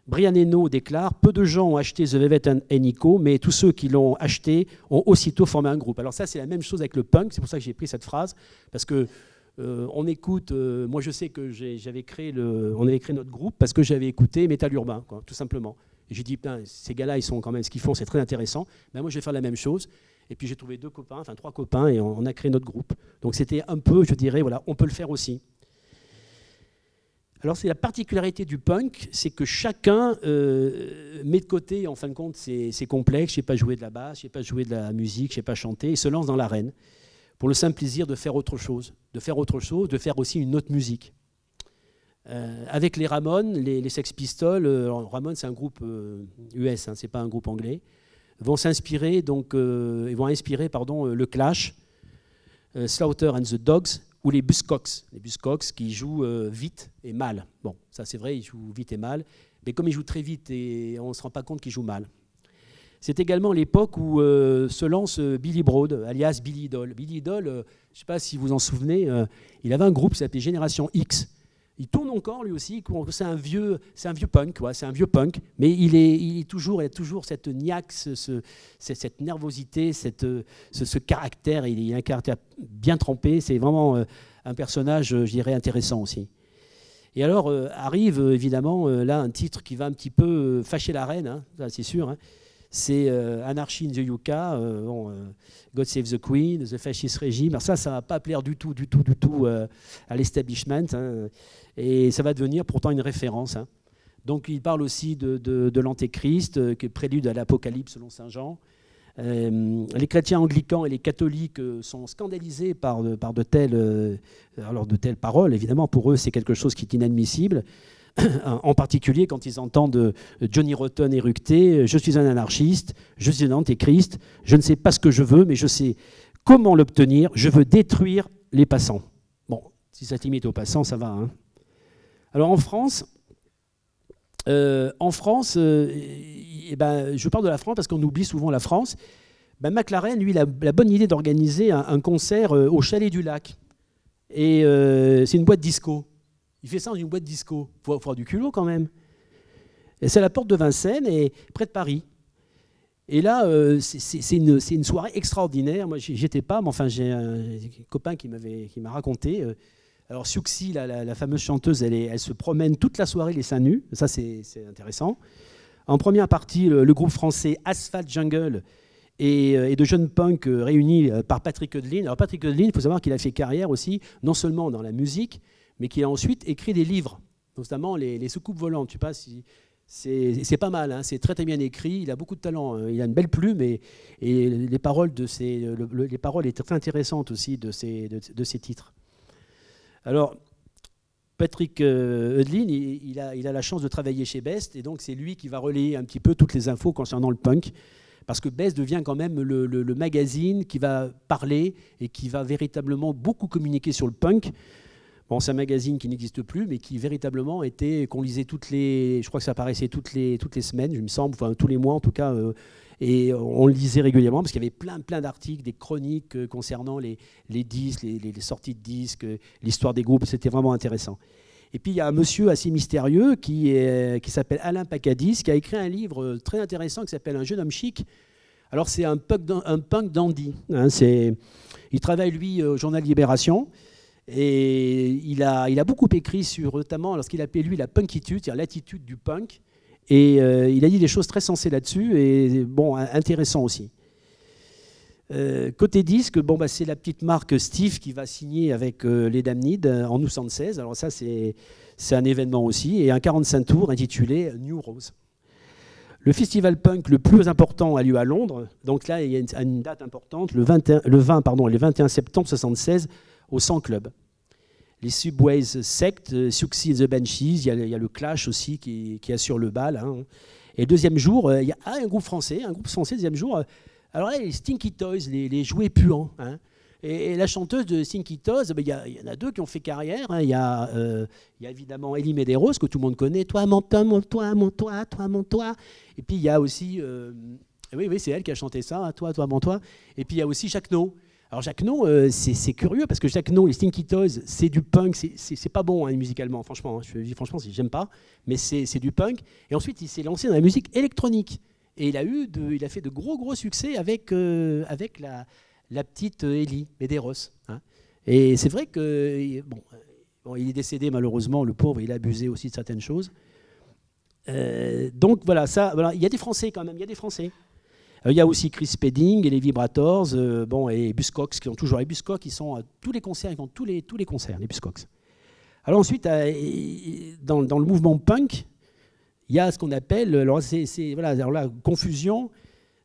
Brian Eno déclare « Peu de gens ont acheté The Velvet Nico, mais tous ceux qui l'ont acheté ont aussitôt formé un groupe. » Alors ça, c'est la même chose avec le punk, c'est pour ça que j'ai pris cette phrase, parce que on écoute, moi je sais que on avait créé notre groupe parce que j'avais écouté Metal Urbain, quoi, tout simplement. Et j'ai dit, ces gars-là, ils sont quand même, ce qu'ils font, c'est très intéressant. Ben, moi, je vais faire la même chose. Et puis j'ai trouvé 3 copains, et on a créé notre groupe. Donc c'était un peu, je dirais, voilà, on peut le faire aussi. Alors c'est la particularité du punk, c'est que chacun met de côté, en fin de compte, ses complexes. Je ne sais pas jouer de la basse, je ne sais pas jouer de la musique, je ne sais pas chanter, et se lance dans l'arène pour le simple plaisir de faire autre chose, de faire aussi une autre musique. Avec les Ramones, les Sex Pistols, Ramones c'est un groupe US, ce n'est pas un groupe anglais, vont inspirer le Clash, Slaughter and the Dogs, ou les Buzzcocks. Les Buzzcocks qui jouent vite et mal. Bon, ça c'est vrai, ils jouent vite et mal, mais comme ils jouent très vite, et on ne se rend pas compte qu'ils jouent mal. C'est également l'époque où se lance Billy Broad, alias Billy Idol. Billy Idol, je ne sais pas si vous vous en souvenez, il avait un groupe qui s'appelait Génération X. Il tourne encore lui aussi, c'est un vieux punk, c'est un vieux punk, mais il a toujours cette niaque, cette nervosité, ce caractère, il a un caractère bien trempé, c'est vraiment un personnage, je dirais, intéressant aussi. Et alors arrive évidemment là un titre qui va un petit peu fâcher la reine, hein, c'est sûr, hein. C'est Anarchy in the Yucca, God Save the Queen, The Fascist Regime. Alors ça ne va pas plaire du tout à l'establishment, hein, et ça va devenir pourtant une référence. Hein. Donc il parle aussi de l'Antéchrist, qui est prélude à l'Apocalypse selon Saint Jean. Les chrétiens anglicans et les catholiques sont scandalisés par de telles paroles. Évidemment, pour eux, c'est quelque chose qui est inadmissible. En particulier quand ils entendent Johnny Rotten éructer « Je suis un anarchiste, je suis un antéchrist, je ne sais pas ce que je veux, mais je sais comment l'obtenir, je veux détruire les passants. » Bon, si ça se limite aux passants, ça va. Hein. Alors en France, je parle de la France parce qu'on oublie souvent la France. McLaren, lui, il a la bonne idée d'organiser un concert au Chalet du Lac. Et c'est une boîte disco. Il fait ça dans une boîte disco. Il faut avoir du culot quand même. Et c'est à la porte de Vincennes, et près de Paris. Et là, c'est une soirée extraordinaire. Moi, j'étais pas, mais enfin, j'ai un copain qui m'a raconté. Alors, Siouxsie, la fameuse chanteuse, elle se promène toute la soirée les seins nus. Ça, c'est intéressant. En première partie, le groupe français Asphalt Jungle et de jeunes punks réunis par Patrick Hölderlin. Alors, Patrick Hölderlin, il faut savoir qu'il a fait carrière aussi, non seulement dans la musique, mais qui a ensuite écrit des livres, notamment les soucoupes volantes. Je ne sais pas si c'est pas mal, hein, c'est très très bien écrit, il a beaucoup de talent, hein, il a une belle plume, et les paroles étaient très intéressantes aussi de ces titres. Alors, Patrick Hölderlin, il a la chance de travailler chez Best, et donc c'est lui qui va relayer un petit peu toutes les infos concernant le punk, parce que Best devient quand même le magazine qui va parler et qui va véritablement beaucoup communiquer sur le punk. Bon, c'est un magazine qui n'existe plus, mais qui véritablement était, qu'on lisait je crois que ça apparaissait toutes les semaines, il me semble, enfin tous les mois en tout cas, et on le lisait régulièrement parce qu'il y avait plein d'articles, des chroniques concernant les disques, les sorties de disques, l'histoire des groupes, c'était vraiment intéressant. Et puis il y a un monsieur assez mystérieux qui s'appelle Alain Pacadis, qui a écrit un livre très intéressant qui s'appelle Un jeune homme chic. Alors c'est un punk dandy, hein, il travaille lui au journal Libération. Et il a beaucoup écrit sur, notamment, lorsqu'il appelait lui la punkitude, c'est-à-dire l'attitude du punk. Et il a dit des choses très sensées là-dessus, et bon, intéressant aussi. Côté disque, bon, bah, c'est la petite marque Steve qui va signer avec les Damned en août 76. Alors ça, c'est un événement aussi, et un 45 tours intitulé New Rose. Le festival punk le plus important a lieu à Londres. Donc là, il y a une date importante, le 21 septembre 76, au 100 Club. Les Subways Sect, Siouxsie and the Banshees, il y a le Clash aussi qui assure le bal. Hein. Et le deuxième jour, il y a un groupe français, deuxième jour. Alors là, les Stinky Toys, les jouets puants. Hein. Et la chanteuse de Stinky Toys, il y en a deux qui ont fait carrière. Hein. Il y a évidemment Elie Medeiros, que tout le monde connaît. Toi, mon toi, mon toi, mon toi, toi, mon toi. Et puis il y a aussi... oui, c'est elle qui a chanté ça, hein, toi, mon toi. Et puis il y a aussi Jacques No. Alors Jacques No, c'est curieux parce que Jacques No, les Stinky Toys, c'est du punk, c'est pas bon hein, musicalement, franchement. Hein, franchement, j'aime pas, mais c'est du punk. Et ensuite, il s'est lancé dans la musique électronique et il a fait de gros succès avec la petite Elie Medeiros. Hein. Et c'est vrai que bon, il est décédé malheureusement, le pauvre, il a abusé aussi de certaines choses. Donc voilà, il y a des Français quand même, il y a des Français. Il y a aussi Chris Spedding et les Vibrators, et Buzzcocks, qui ont toujours les Buzzcocks, qui sont à tous les concerts, ils font tous les concerts, les Buzzcocks. Alors ensuite, dans le mouvement punk, il y a ce qu'on appelle, alors là, confusion,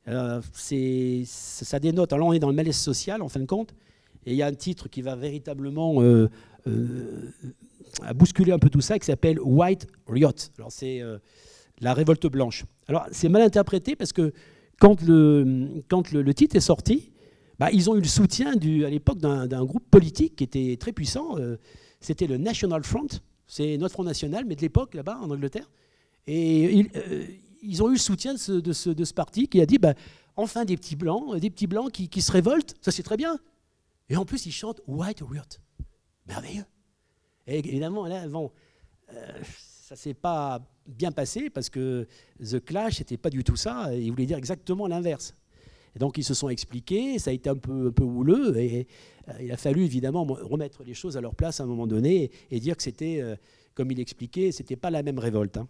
ça dénote, alors on est dans le malaise social en fin de compte, et il y a un titre qui va véritablement bousculer un peu tout ça, qui s'appelle White Riot. Alors c'est la révolte blanche. Alors c'est mal interprété parce que quand le titre est sorti, bah, ils ont eu le soutien à l'époque d'un groupe politique qui était très puissant. C'était le National Front, c'est notre Front National, mais de l'époque, là-bas, en Angleterre. Et ils ont eu le soutien de ce parti qui a dit bah, enfin des petits blancs qui se révoltent, ça c'est très bien. Et en plus, ils chantent White Riot. Merveilleux. Et évidemment, là, ça ne s'est pas bien passé parce que The Clash, c'était pas du tout ça. Ils voulaient dire exactement l'inverse. Et donc, ils se sont expliqués. Ça a été un peu houleux. Et il a fallu évidemment remettre les choses à leur place à un moment donné et dire que c'était, comme il expliquait, c'était pas la même révolte. Hein.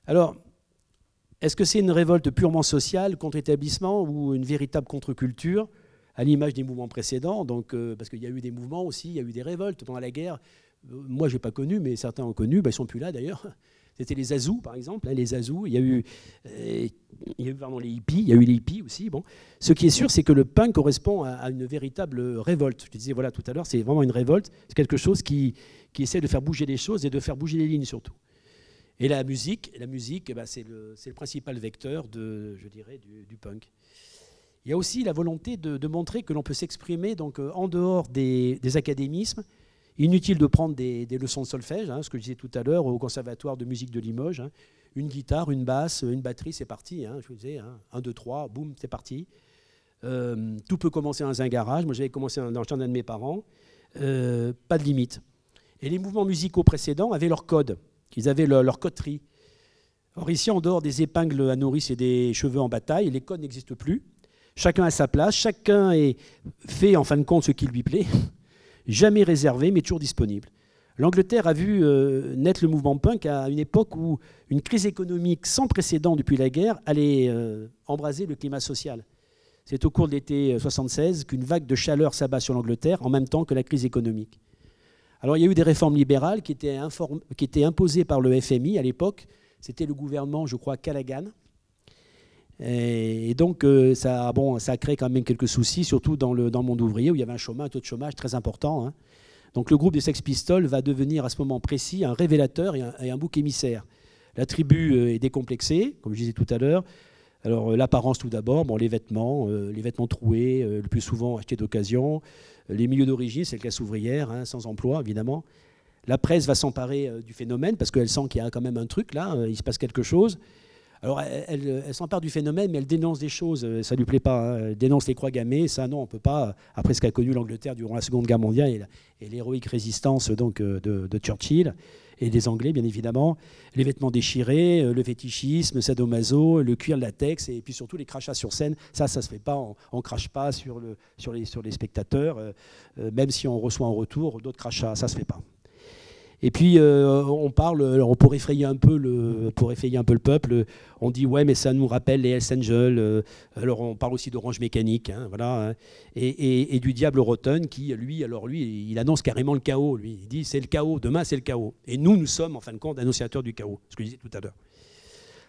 Alors, est-ce que c'est une révolte purement sociale contre l'établissement ou une véritable contre-culture à l'image des mouvements précédents? Donc, parce qu'il y a eu des mouvements aussi, il y a eu des révoltes pendant la guerre. Moi, je n'ai pas connu, mais certains ont connu. Ils ne sont plus là, d'ailleurs. C'était les Azous, par exemple. Hein, les Azous. Il y a eu les hippies. Il y a eu les hippies aussi. Bon. Ce qui est sûr, c'est que le punk correspond à une véritable révolte. Je te disais voilà, tout à l'heure, c'est vraiment une révolte. C'est quelque chose qui essaie de faire bouger les choses et de faire bouger les lignes, surtout. Et la musique c'est le principal vecteur du punk. Il y a aussi la volonté de montrer que l'on peut s'exprimer donc, en dehors des académismes. Inutile de prendre des leçons de solfège, hein, ce que je disais tout à l'heure au Conservatoire de musique de Limoges. Hein. Une guitare, une basse, une batterie, c'est parti. Hein, je vous disais, 1, 2, 3, boum, c'est parti. Tout peut commencer dans un garage. Moi, j'avais commencé dans le jardin de mes parents. Pas de limite. Et les mouvements musicaux précédents avaient leur code. Ils avaient leur coterie. Or ici, en dehors des épingles à nourrice et des cheveux en bataille, les codes n'existent plus. Chacun a sa place. Chacun fait en fin de compte ce qui lui plaît. Jamais réservé, mais toujours disponible. L'Angleterre a vu naître le mouvement punk à une époque où une crise économique sans précédent depuis la guerre allait embraser le climat social. C'est au cours de l'été 1976 qu'une vague de chaleur s'abat sur l'Angleterre en même temps que la crise économique. Alors il y a eu des réformes libérales qui étaient imposées par le FMI à l'époque. C'était le gouvernement, je crois, Callaghan. Et donc, ça a créé quand même quelques soucis, surtout dans le monde ouvrier, où il y avait un taux de chômage très important. Hein. Donc, le groupe des Sex Pistols va devenir, à ce moment précis, un révélateur et un bouc émissaire. La tribu est décomplexée, comme je disais tout à l'heure. Alors l'apparence tout d'abord, bon, les vêtements troués, le plus souvent achetés d'occasion. Les milieux d'origine, c'est le classe ouvrière, hein, sans emploi évidemment. La presse va s'emparer du phénomène parce qu'elle sent qu'il y a quand même un truc là, il se passe quelque chose. Alors elle s'empare du phénomène, mais elle dénonce des choses, ça ne lui plaît pas. Hein. Elle dénonce les croix gammées, ça non, on ne peut pas. Après ce qu'a connu l'Angleterre durant la Seconde Guerre mondiale et l'héroïque résistance donc, de Churchill et des Anglais, bien évidemment. Les vêtements déchirés, le fétichisme, sadomaso, le cuir, le latex, et puis surtout les crachats sur scène. Ça ne se fait pas, on ne crache pas sur les spectateurs, même si on reçoit en retour d'autres crachats, ça ne se fait pas. Et puis on parle, alors pour effrayer un peu le peuple, on dit ouais mais ça nous rappelle les Hells Angels. Alors on parle aussi d'Orange Mécanique, hein, voilà, hein, et du Diable Rotten qui lui il annonce carrément le chaos. Lui il dit c'est le chaos, demain c'est le chaos. Et nous sommes en fin de compte annonciateurs du chaos, ce que je disais tout à l'heure.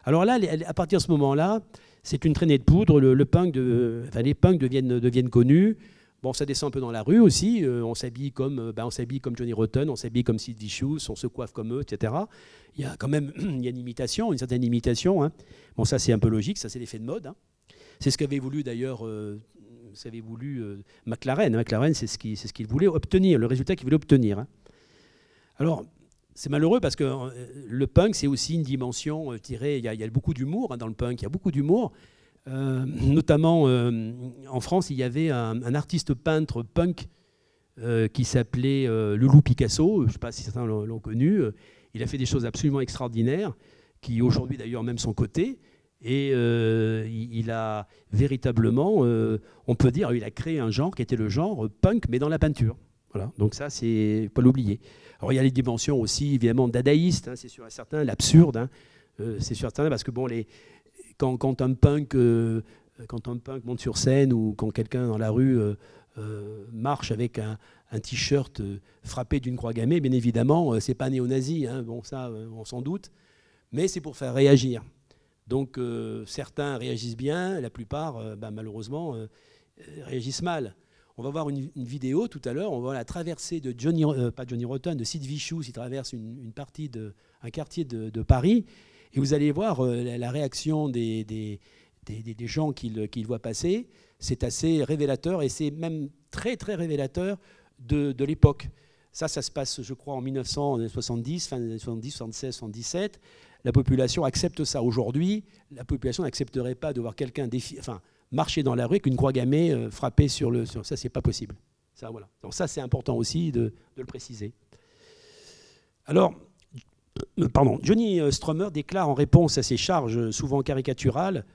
Alors là à partir de ce moment-là, c'est une traînée de poudre. Les punks deviennent connus. Bon, ça descend un peu dans la rue aussi, on s'habille comme Johnny Rotten, on s'habille comme Sid Vicious, on se coiffe comme eux, etc. Il y a quand même une certaine imitation. Hein. Bon, ça c'est un peu logique, ça c'est l'effet de mode. Hein. C'est ce qu'avait voulu d'ailleurs McLaren. McLaren, c'est ce qu'il voulait obtenir, le résultat qu'il voulait obtenir. Hein. Alors, c'est malheureux parce que le punk, c'est aussi une dimension tirée, il y a beaucoup d'humour hein, dans le punk, il y a beaucoup d'humour. Notamment en France, il y avait un artiste peintre punk qui s'appelait Loulou Picasso. Je ne sais pas si certains l'ont connu. Il a fait des choses absolument extraordinaires, qui aujourd'hui d'ailleurs même sont cotées. Et il a véritablement, on peut dire, il a créé un genre qui était le genre punk, mais dans la peinture. Voilà. Donc ça, c'est pas l'oublier. Alors il y a les dimensions aussi, évidemment, dadaïstes, hein, c'est sûr et certain, l'absurde, hein, c'est sûr et certain, parce que bon, quand un punk monte sur scène ou quand quelqu'un dans la rue marche avec un t-shirt frappé d'une croix gammée, bien évidemment, c'est pas néo-nazi, hein, bon, ça, on s'en doute, mais c'est pour faire réagir. Donc certains réagissent bien, la plupart, malheureusement, réagissent mal. On va voir une vidéo tout à l'heure, on va voir la traversée de de Sid Vicious, il traverse un quartier de Paris. Et vous allez voir la réaction des gens qui le voient passer. C'est assez révélateur et c'est même très, très révélateur de l'époque. Ça se passe, je crois, en 1970, fin des années 70, 76, 77. La population accepte ça. Aujourd'hui, la population n'accepterait pas de voir quelqu'un marcher dans la rue avec une croix gammée frappée sur ça, c'est pas possible. Ça, voilà. Donc ça, c'est important aussi de le préciser. Alors, Johnny Strummer déclare en réponse à ces charges souvent caricaturales,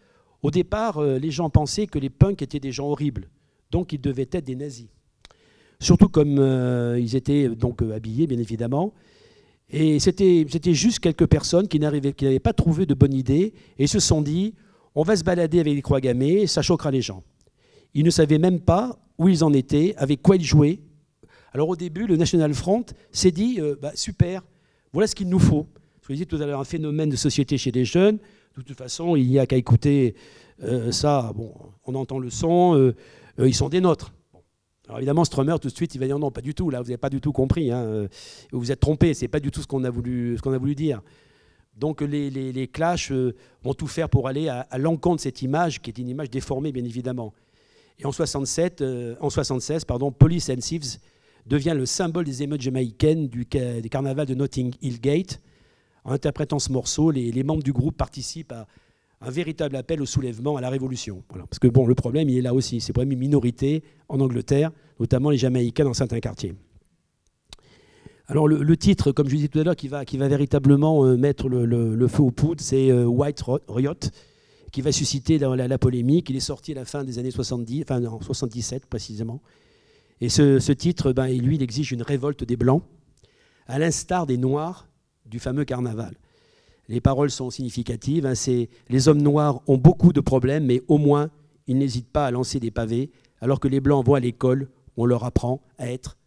au départ, les gens pensaient que les punks étaient des gens horribles, donc ils devaient être des nazis. Surtout comme ils étaient donc habillés, bien évidemment. Et c'était juste quelques personnes qui n'avaient pas trouvé de bonne idée et se sont dit, on va se balader avec des croix gammées, ça choquera les gens. Ils ne savaient même pas où ils en étaient, avec quoi ils jouaient. Alors au début, le National Front s'est dit, super, voilà ce qu'il nous faut. Je vous disais tout à l'heure, un phénomène de société chez les jeunes. De toute façon, il n'y a qu'à écouter ça. Bon, on entend le son, ils sont des nôtres. Bon. Alors évidemment, Strummer, tout de suite, il va dire non, pas du tout. Là, vous n'avez pas du tout compris. Hein, vous vous êtes trompé. C'est pas du tout ce qu'on a voulu dire. Donc les Clash vont tout faire pour aller à l'encontre de cette image, qui est une image déformée, bien évidemment. Et en 76, Police and Thieves devient le symbole des émeutes jamaïcaines des carnavals de Notting Hill Gate. En interprétant ce morceau, les membres du groupe participent à un véritable appel au soulèvement, à la révolution. Voilà. Parce que bon, le problème, il est là aussi. C'est le problème une minorité en Angleterre, notamment les Jamaïcains dans certains quartiers. Alors le titre, comme je disais tout à l'heure, qui va véritablement mettre le feu aux poudres, c'est White Riot, qui va susciter la polémique. Il est sorti à la fin des années 70, enfin en 77 précisément. Et ce titre, lui, il exige une révolte des Blancs, à l'instar des Noirs du fameux carnaval. Les paroles sont significatives. Hein, c'est « Les hommes noirs ont beaucoup de problèmes, mais au moins, ils n'hésitent pas à lancer des pavés, alors que les Blancs vont à l'école, on leur apprend à être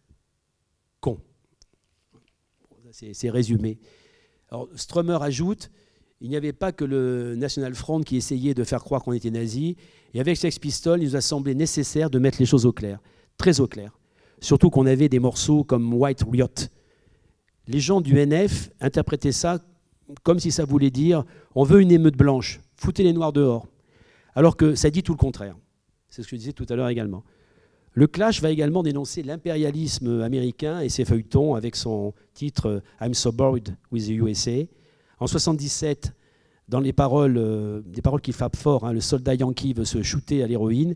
cons. » C'est résumé. Alors, Strummer ajoute, il n'y avait pas que le National Front qui essayait de faire croire qu'on était nazis. Et avec Sex Pistols, il nous a semblé nécessaire de mettre les choses au clair, très au clair. Surtout qu'on avait des morceaux comme White Riot. Les gens du NF interprétaient ça comme si ça voulait dire « on veut une émeute blanche, foutez les noirs dehors ». alors que ça dit tout le contraire. C'est ce que je disais tout à l'heure également. Le Clash va également dénoncer l'impérialisme américain et ses feuilletons avec son titre « I'm so bored with the USA ». En 1977, dans des paroles qui frappent fort, hein, le soldat yankee veut se shooter à l'héroïne.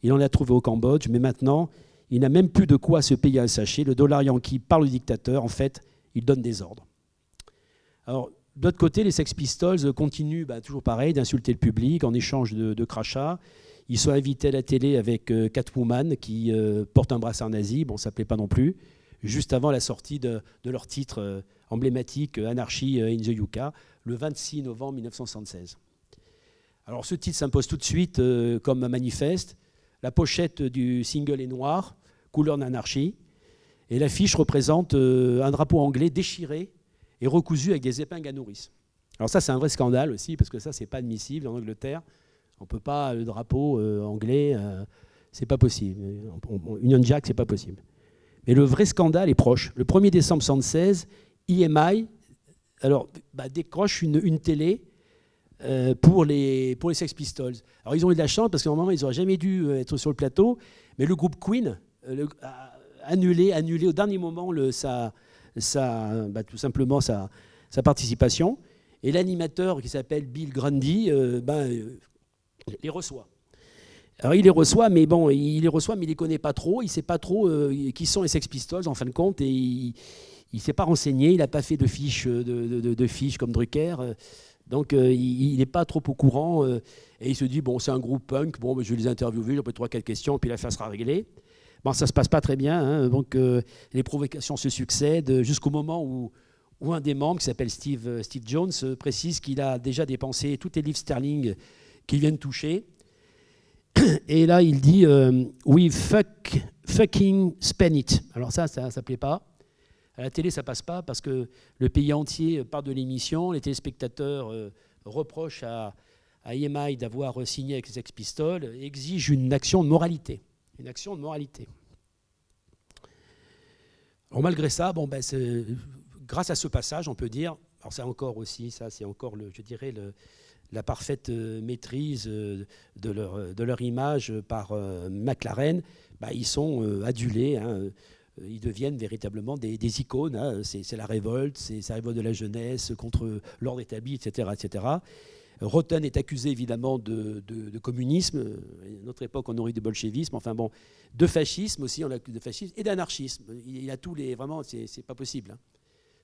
Il en a trouvé au Cambodge, mais maintenant, il n'a même plus de quoi se payer un sachet. Le dollar yankee parle au dictateur. En fait, il donne des ordres. Alors, de l'autre côté, les Sex Pistols continuent, toujours pareil, d'insulter le public en échange de crachats. Ils sont invités à la télé avec Catwoman, qui porte un brassard nazi. Bon, ça ne plaît pas non plus. Juste avant la sortie de leur titre emblématique, Anarchy in the Yucca, le 26 novembre 1976. Alors, ce titre s'impose tout de suite comme un manifeste. La pochette du single est noire, couleur d'anarchie. Et l'affiche représente un drapeau anglais déchiré et recousu avec des épingles à nourrice. Alors ça, c'est un vrai scandale aussi, parce que ça, c'est pas admissible en Angleterre. On peut pas, le drapeau anglais, c'est pas possible. Union Jack, c'est pas possible. Mais le vrai scandale est proche. Le 1er décembre 1976, EMI décroche une télé pour les Sex Pistols. Alors ils ont eu de la chance, parce qu'à un moment, ils n'auraient jamais dû être sur le plateau, mais le groupe Queen a annulé au dernier moment tout simplement sa participation. Et l'animateur qui s'appelle Bill Grundy les reçoit. Alors il les reçoit, mais il les connaît pas trop. Il sait pas trop qui sont les Sex Pistols en fin de compte, et il s'est pas renseigné. Il n'a pas fait de fiches comme Drucker. Donc il n'est pas trop au courant. Et il se dit c'est un groupe punk. Je vais les interviewer, j'ai peut-être 3-4 questions, puis l'affaire sera réglée. Ça se passe pas très bien. Hein, donc les provocations se succèdent jusqu'au moment où un des membres, qui s'appelle Steve Jones, précise qu'il a déjà dépensé tous les livres sterling qu'il vient de toucher. Et là, il dit we fucking spend it. Alors ça plaît pas. À la télé, ça passe pas parce que le pays entier parle de l'émission. Les téléspectateurs reprochent à EMI d'avoir signé avec les Sex Pistols, exigent une action de moralité. Une action de moralité. Alors, malgré ça, grâce à ce passage, on peut dire, alors c'est encore la parfaite maîtrise de leur image par McLaren, ils sont adulés, hein, ils deviennent véritablement des icônes, hein, c'est la révolte, c'est la révolte de la jeunesse contre l'ordre établi, etc., etc. Rotten est accusé évidemment de communisme. À notre époque, on aurait du bolchevisme. De fascisme aussi, on l'accuse de fascisme et d'anarchisme. Il a tous les. Vraiment, c'est pas possible. Hein.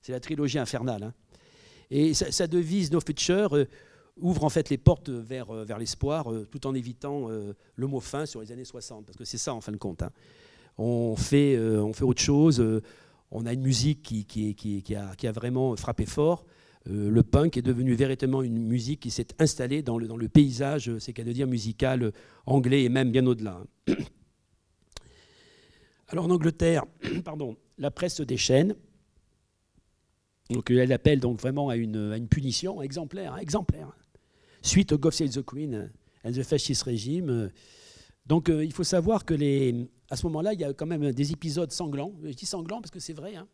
C'est la trilogie infernale. Hein. Et sa devise No Future ouvre en fait les portes vers l'espoir, tout en évitant le mot fin sur les années 60, parce que c'est ça en fin de compte. Hein. On fait autre chose. On a une musique qui a vraiment frappé fort. Le punk est devenu véritablement une musique qui s'est installée dans le paysage, c'est qu'à dire musical anglais et même bien au-delà. Alors en Angleterre, la presse se déchaîne. Donc elle appelle donc vraiment à une punition exemplaire. Suite au God Save the Queen and the Fascist Regime. Donc il faut savoir que à ce moment-là, il y a quand même des épisodes sanglants. Je dis sanglants parce que c'est vrai. Hein.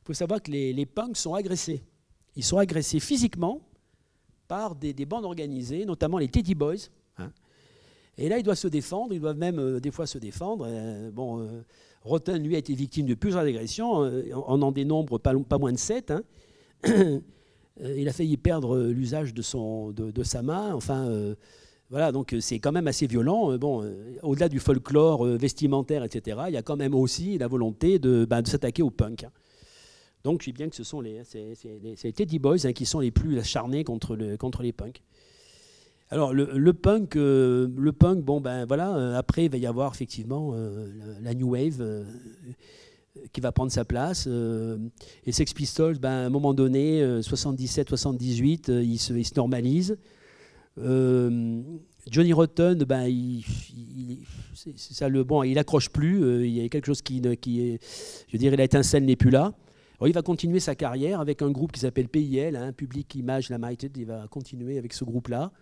Il faut savoir que les punks sont agressés. Ils sont agressés physiquement par des bandes organisées, notamment les Teddy Boys. Hein. Et là, ils doivent se défendre, ils doivent même des fois se défendre. Rotten, lui, a été victime de plusieurs agressions. On en dénombre pas moins de 7. Hein. Il a failli perdre l'usage de sa main. Voilà, donc c'est quand même assez violent. Au-delà du folklore vestimentaire, etc., il y a quand même aussi la volonté de s'attaquer au punk. Hein. Donc je dis bien que ce sont les Teddy Boys qui sont les plus acharnés contre les punks. Alors le punk, après il va y avoir effectivement la New Wave qui va prendre sa place. Les Sex Pistols, à un moment donné, 77-78, ils se normalisent. Johnny Rotten, il accroche plus. Il y a quelque chose qui je dirais, l'étincelle n'est plus là. Alors, il va continuer sa carrière avec un groupe qui s'appelle PIL, hein, Public Image Limited. Il va continuer avec ce groupe-là,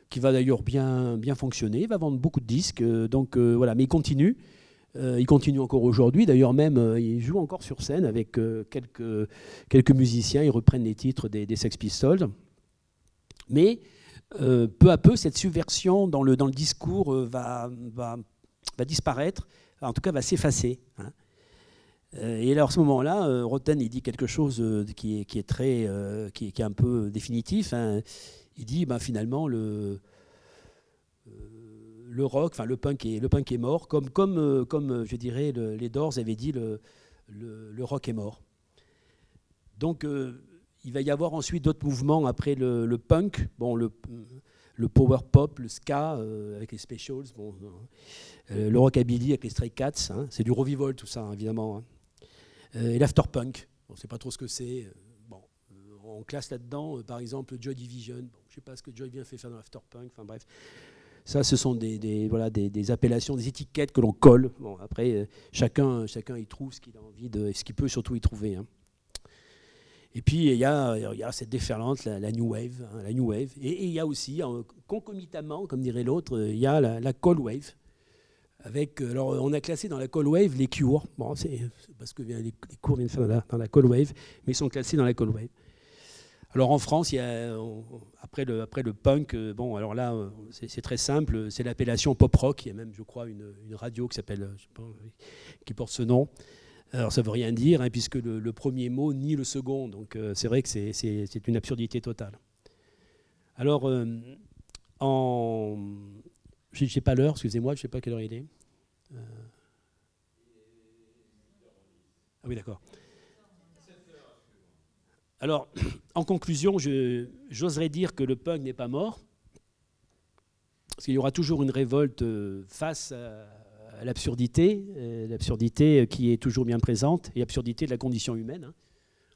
qui va d'ailleurs bien fonctionner. Il va vendre beaucoup de disques. Voilà, mais il continue. Il continue encore aujourd'hui. D'ailleurs, même, il joue encore sur scène avec quelques musiciens. Ils reprennent les titres des Sex Pistols. Mais peu à peu, cette subversion dans le discours va disparaître, en tout cas va s'effacer. Hein. Et alors à ce moment-là, Roten il dit quelque chose qui est un peu définitif. Hein. Il dit finalement le rock, enfin le punk est mort, comme je dirais les Doors avaient dit le rock est mort. Donc il va y avoir ensuite d'autres mouvements après le punk, bon, le power pop, le ska avec les Specials, bon, le rockabilly avec les Stray Cats, hein, c'est du revival tout ça, hein, évidemment. Hein. Et l'afterpunk, on ne sait pas trop ce que c'est. Bon, on classe là-dedans, par exemple, Joy Division. Bon, je ne sais pas ce que Joy Division fait faire dans l'afterpunk. Enfin bref, ça, ce sont des appellations, des étiquettes que l'on colle. Bon, après, chacun y trouve ce qu'il a envie de, ce qu'il peut surtout y trouver. Hein. Et puis il y a cette déferlante, la New Wave, hein, la New Wave. Et il y a aussi, concomitamment, comme dirait l'autre, il y a la Cold Wave. Alors on a classé dans la Cold Wave les Cure. Bon, c'est parce que les cours viennent faire dans la Cold Wave, mais ils sont classés dans la Cold Wave. Alors en France, il y a, après le punk, bon, alors là, c'est très simple, c'est l'appellation pop rock. Il y a même, je crois, une radio qui s'appelle, qui porte ce nom. Alors ça ne veut rien dire, hein, puisque le premier mot nie le second. Donc c'est vrai que c'est une absurdité totale. Alors, je n'ai pas l'heure, excusez-moi, je ne sais pas quelle heure il est. Ah oui, d'accord. Alors, en conclusion, j'oserais dire que le punk n'est pas mort, parce qu'il y aura toujours une révolte face à l'absurdité qui est toujours bien présente, et l'absurdité de la condition humaine. Hein.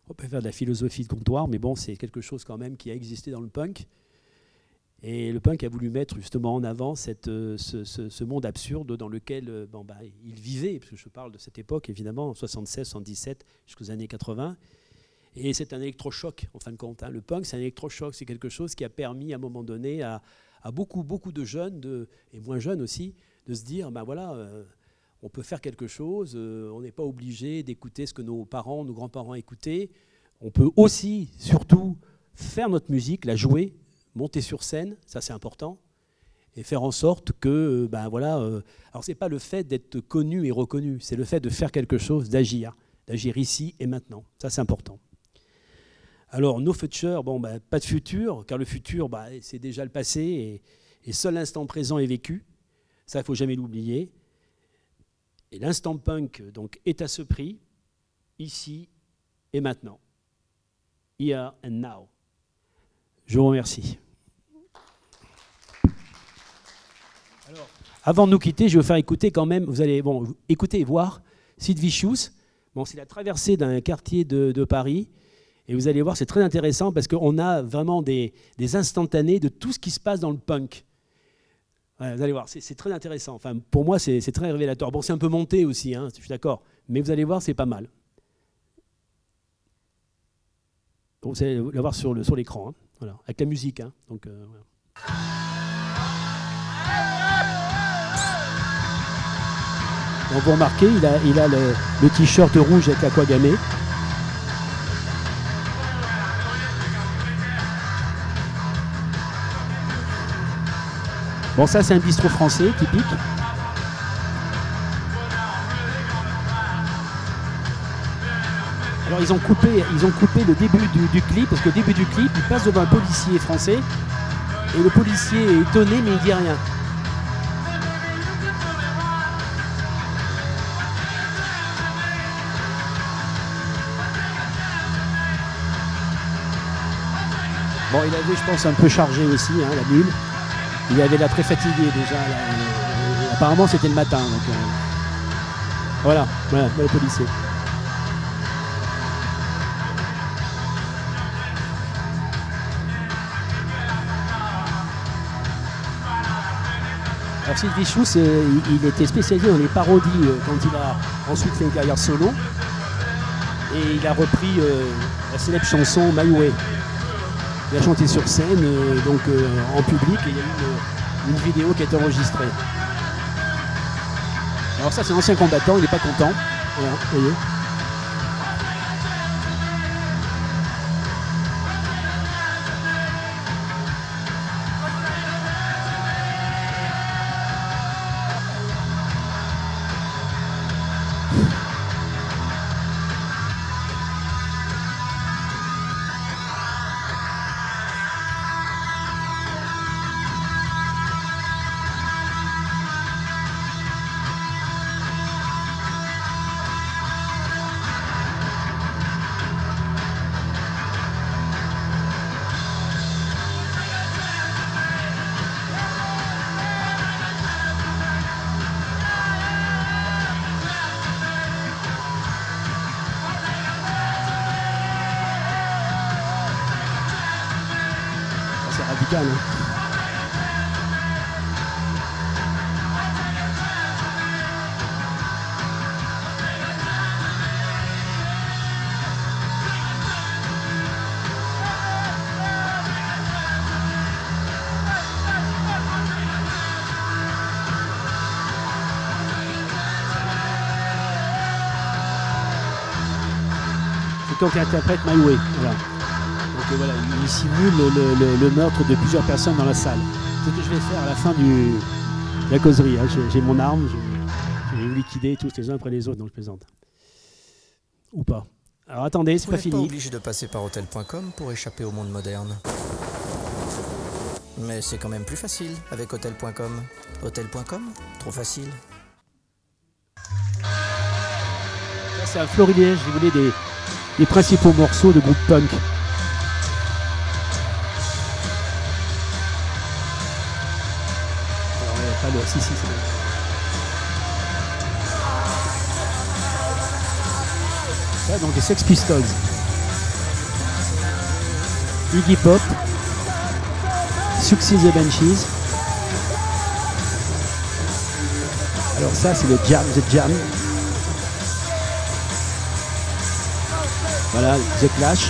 On peut faire de la philosophie de comptoir, mais bon, c'est quelque chose quand même qui a existé dans le punk. Et le punk a voulu mettre justement en avant ce monde absurde dans lequel il vivait, parce que je parle de cette époque, évidemment, 76, 77, jusqu'aux années 80. Et c'est un électrochoc, en fin de compte. Hein. Le punk, c'est un électrochoc, c'est quelque chose qui a permis, à un moment donné, à beaucoup de jeunes, et moins jeunes aussi, de se dire, on peut faire quelque chose, on n'est pas obligé d'écouter ce que nos parents, nos grands-parents écoutaient. On peut aussi, surtout, faire notre musique, la jouer, monter sur scène, ça c'est important, et faire en sorte que, alors c'est pas le fait d'être connu et reconnu, c'est le fait de faire quelque chose, d'agir ici et maintenant, ça c'est important. Alors, no future, pas de futur, car le futur, c'est déjà le passé, et seul l'instant présent est vécu, ça il ne faut jamais l'oublier. Et l'instant punk, donc, est à ce prix, ici et maintenant. Here and now. Je vous remercie. Alors, avant de nous quitter, je vais vous faire écouter quand même, vous allez écouter et voir Sid Vicious. Bon, c'est la traversée d'un quartier de Paris. Et vous allez voir, c'est très intéressant parce qu'on a vraiment des instantanés de tout ce qui se passe dans le punk. Ouais, vous allez voir, c'est très intéressant. Enfin, pour moi, c'est très révélateur. Bon, c'est un peu monté aussi, hein, je suis d'accord. Mais vous allez voir, c'est pas mal. Bon, vous allez l'avoir sur l'écran, hein, voilà, avec la musique. Hein, donc, voilà. Donc, vous remarquez, il a le t-shirt rouge avec Aquagamé. Bon, ça, c'est un bistrot français, typique. Alors, ils ont coupé le début du clip, parce que le début du clip, il passe devant un policier français, et le policier est étonné, mais il ne dit rien. Bon, il avait, je pense, un peu chargé aussi, hein, la mule. Il avait l'air très fatigué déjà. Apparemment, c'était le matin. Donc, voilà, le policier. Alors, Sid Vicious, il était spécialisé dans les parodies quand il a ensuite fait une carrière solo. Et il a repris la célèbre chanson My Way. Il a chanté sur scène, en public, et il y a eu une vidéo qui a été enregistrée. Alors ça, c'est un ancien combattant, il n'est pas content. Voilà, vous voyez. tropical. Hein. Qui interprète My Way. Voilà. Donc voilà, il simule le meurtre de plusieurs personnes dans la salle. C'est ce que je vais faire à la fin de la causerie. Hein. J'ai mon arme, je vais liquider tous les uns après les autres, donc je plaisante. Ou pas. Alors attendez, c'est pas fini. Vous n'êtes pas obligé de passer par Hotels.com pour échapper au monde moderne. Mais c'est quand même plus facile avec Hotels.com. Hotels.com, trop facile. Ça, c'est un florilège, si vous voulez, des principaux morceaux de groupe punk. Alors, il n'y a pas le... Si, c'est bon. Ça, donc les Sex Pistols. Iggy Pop. Siouxsie and the Banshees. Alors ça, c'est le Jam, The Jam. Voilà, The Clash.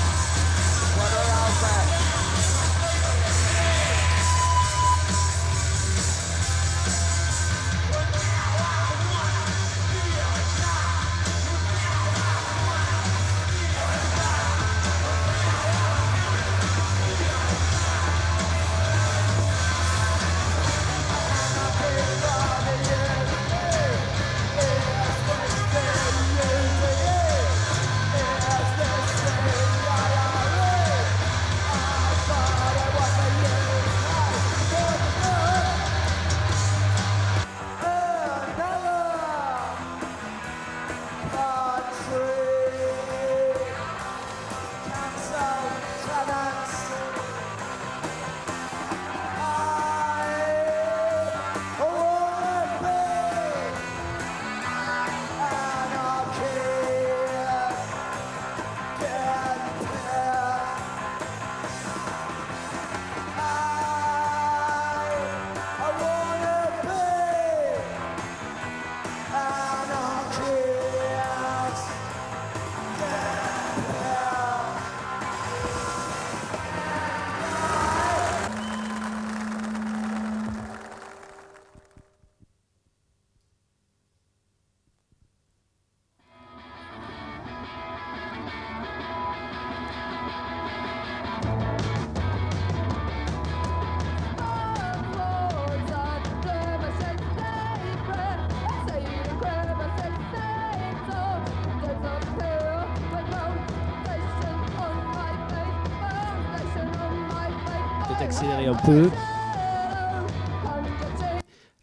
Accélérer un peu.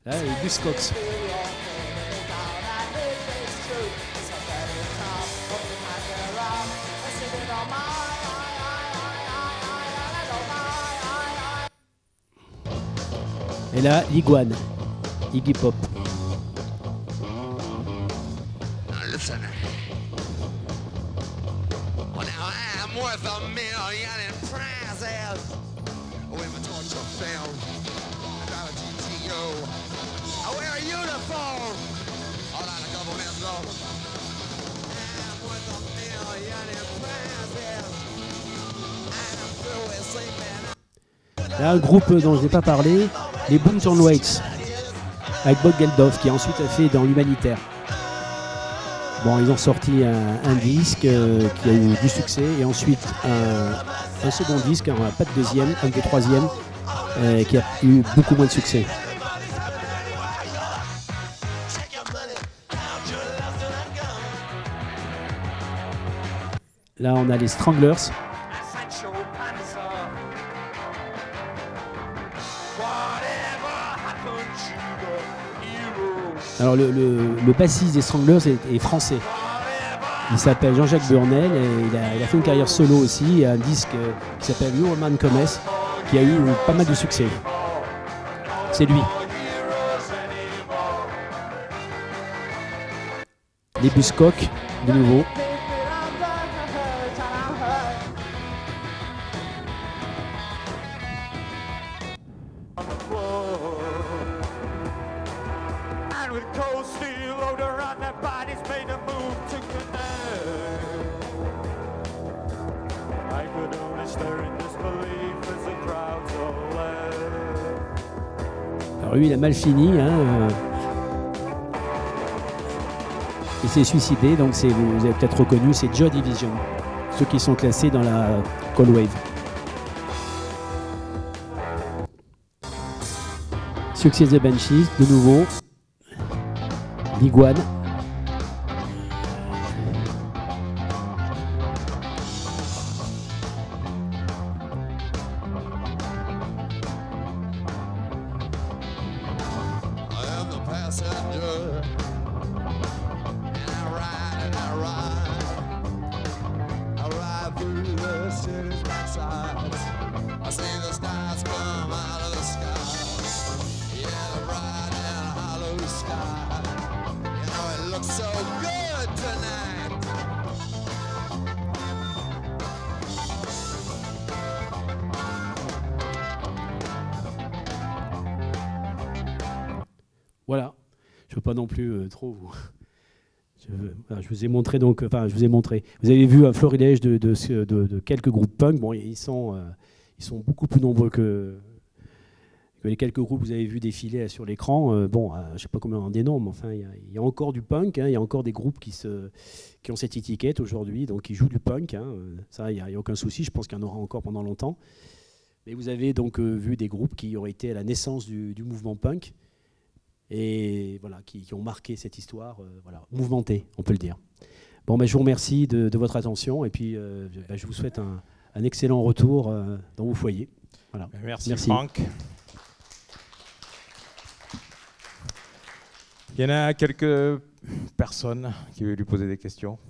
Là, et Buzzcocks. Et là, l'Iguane, Iggy Pop. Là, un groupe dont je n'ai pas parlé, les Boons on Wax, avec Bob Geldof, qui a ensuite fait dans l'humanitaire. Bon, ils ont sorti un disque qui a eu du succès, et ensuite un second disque, pas de deuxième, un de troisième, qui a eu beaucoup moins de succès. Là, on a les Stranglers. Alors le bassiste des Stranglers est français. Il s'appelle Jean-Jacques Burnel et il a fait une carrière solo aussi. Il y a un disque qui s'appelle Your Man Comes qui a eu pas mal de succès. C'est lui. Les Buzzcocks, de nouveau. Alors lui, il a mal fini. Hein, il s'est suicidé, donc vous avez peut-être reconnu, c'est Joy Division, ceux qui sont classés dans la Cold Wave. Succès The Banshees, de nouveau. L'Iguane. Voilà, je ne veux pas non plus trop vous... Je vous ai montré donc, enfin, je vous ai montré. Vous avez vu un florilège de quelques groupes punk. Bon, ils sont beaucoup plus nombreux que les quelques groupes que vous avez vu défiler sur l'écran. Bon, je ne sais pas combien on dénombre, mais enfin, il y a encore du punk. Hein, il y a encore des groupes qui ont cette étiquette aujourd'hui, donc qui jouent du punk. Hein, ça, il n'y a aucun souci. Je pense qu'il y en aura encore pendant longtemps. Mais vous avez donc vu des groupes qui auraient été à la naissance du mouvement punk. Et voilà, qui ont marqué cette histoire voilà, mouvementée, on peut le dire. Bon, je vous remercie de votre attention et puis je vous souhaite un excellent retour dans vos foyers. Voilà. Merci Franck. Il y en a quelques personnes qui veulent lui poser des questions.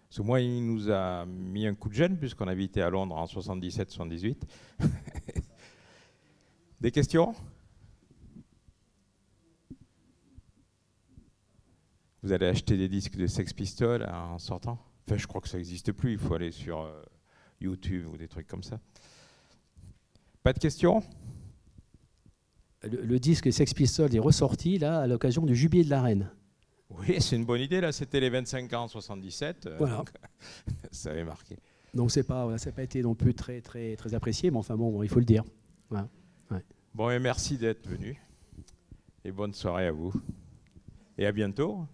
Parce que moi, il nous a mis un coup de gêne puisqu'on habitait à Londres en 77-78. Des questions ? Vous allez acheter des disques de Sex Pistols en sortant? Enfin, je crois que ça n'existe plus, il faut aller sur YouTube ou des trucs comme ça. Pas de questions? Le disque Sex Pistols est ressorti là, à l'occasion du Jubilé de la Reine. Oui, c'est une bonne idée, là, c'était les 25 ans en 77, voilà. Donc, ça avait marqué. Donc ça n'a pas été non plus très apprécié, mais enfin bon, il faut le dire. Voilà. Ouais. Bon, et merci d'être venu, et bonne soirée à vous, et à bientôt.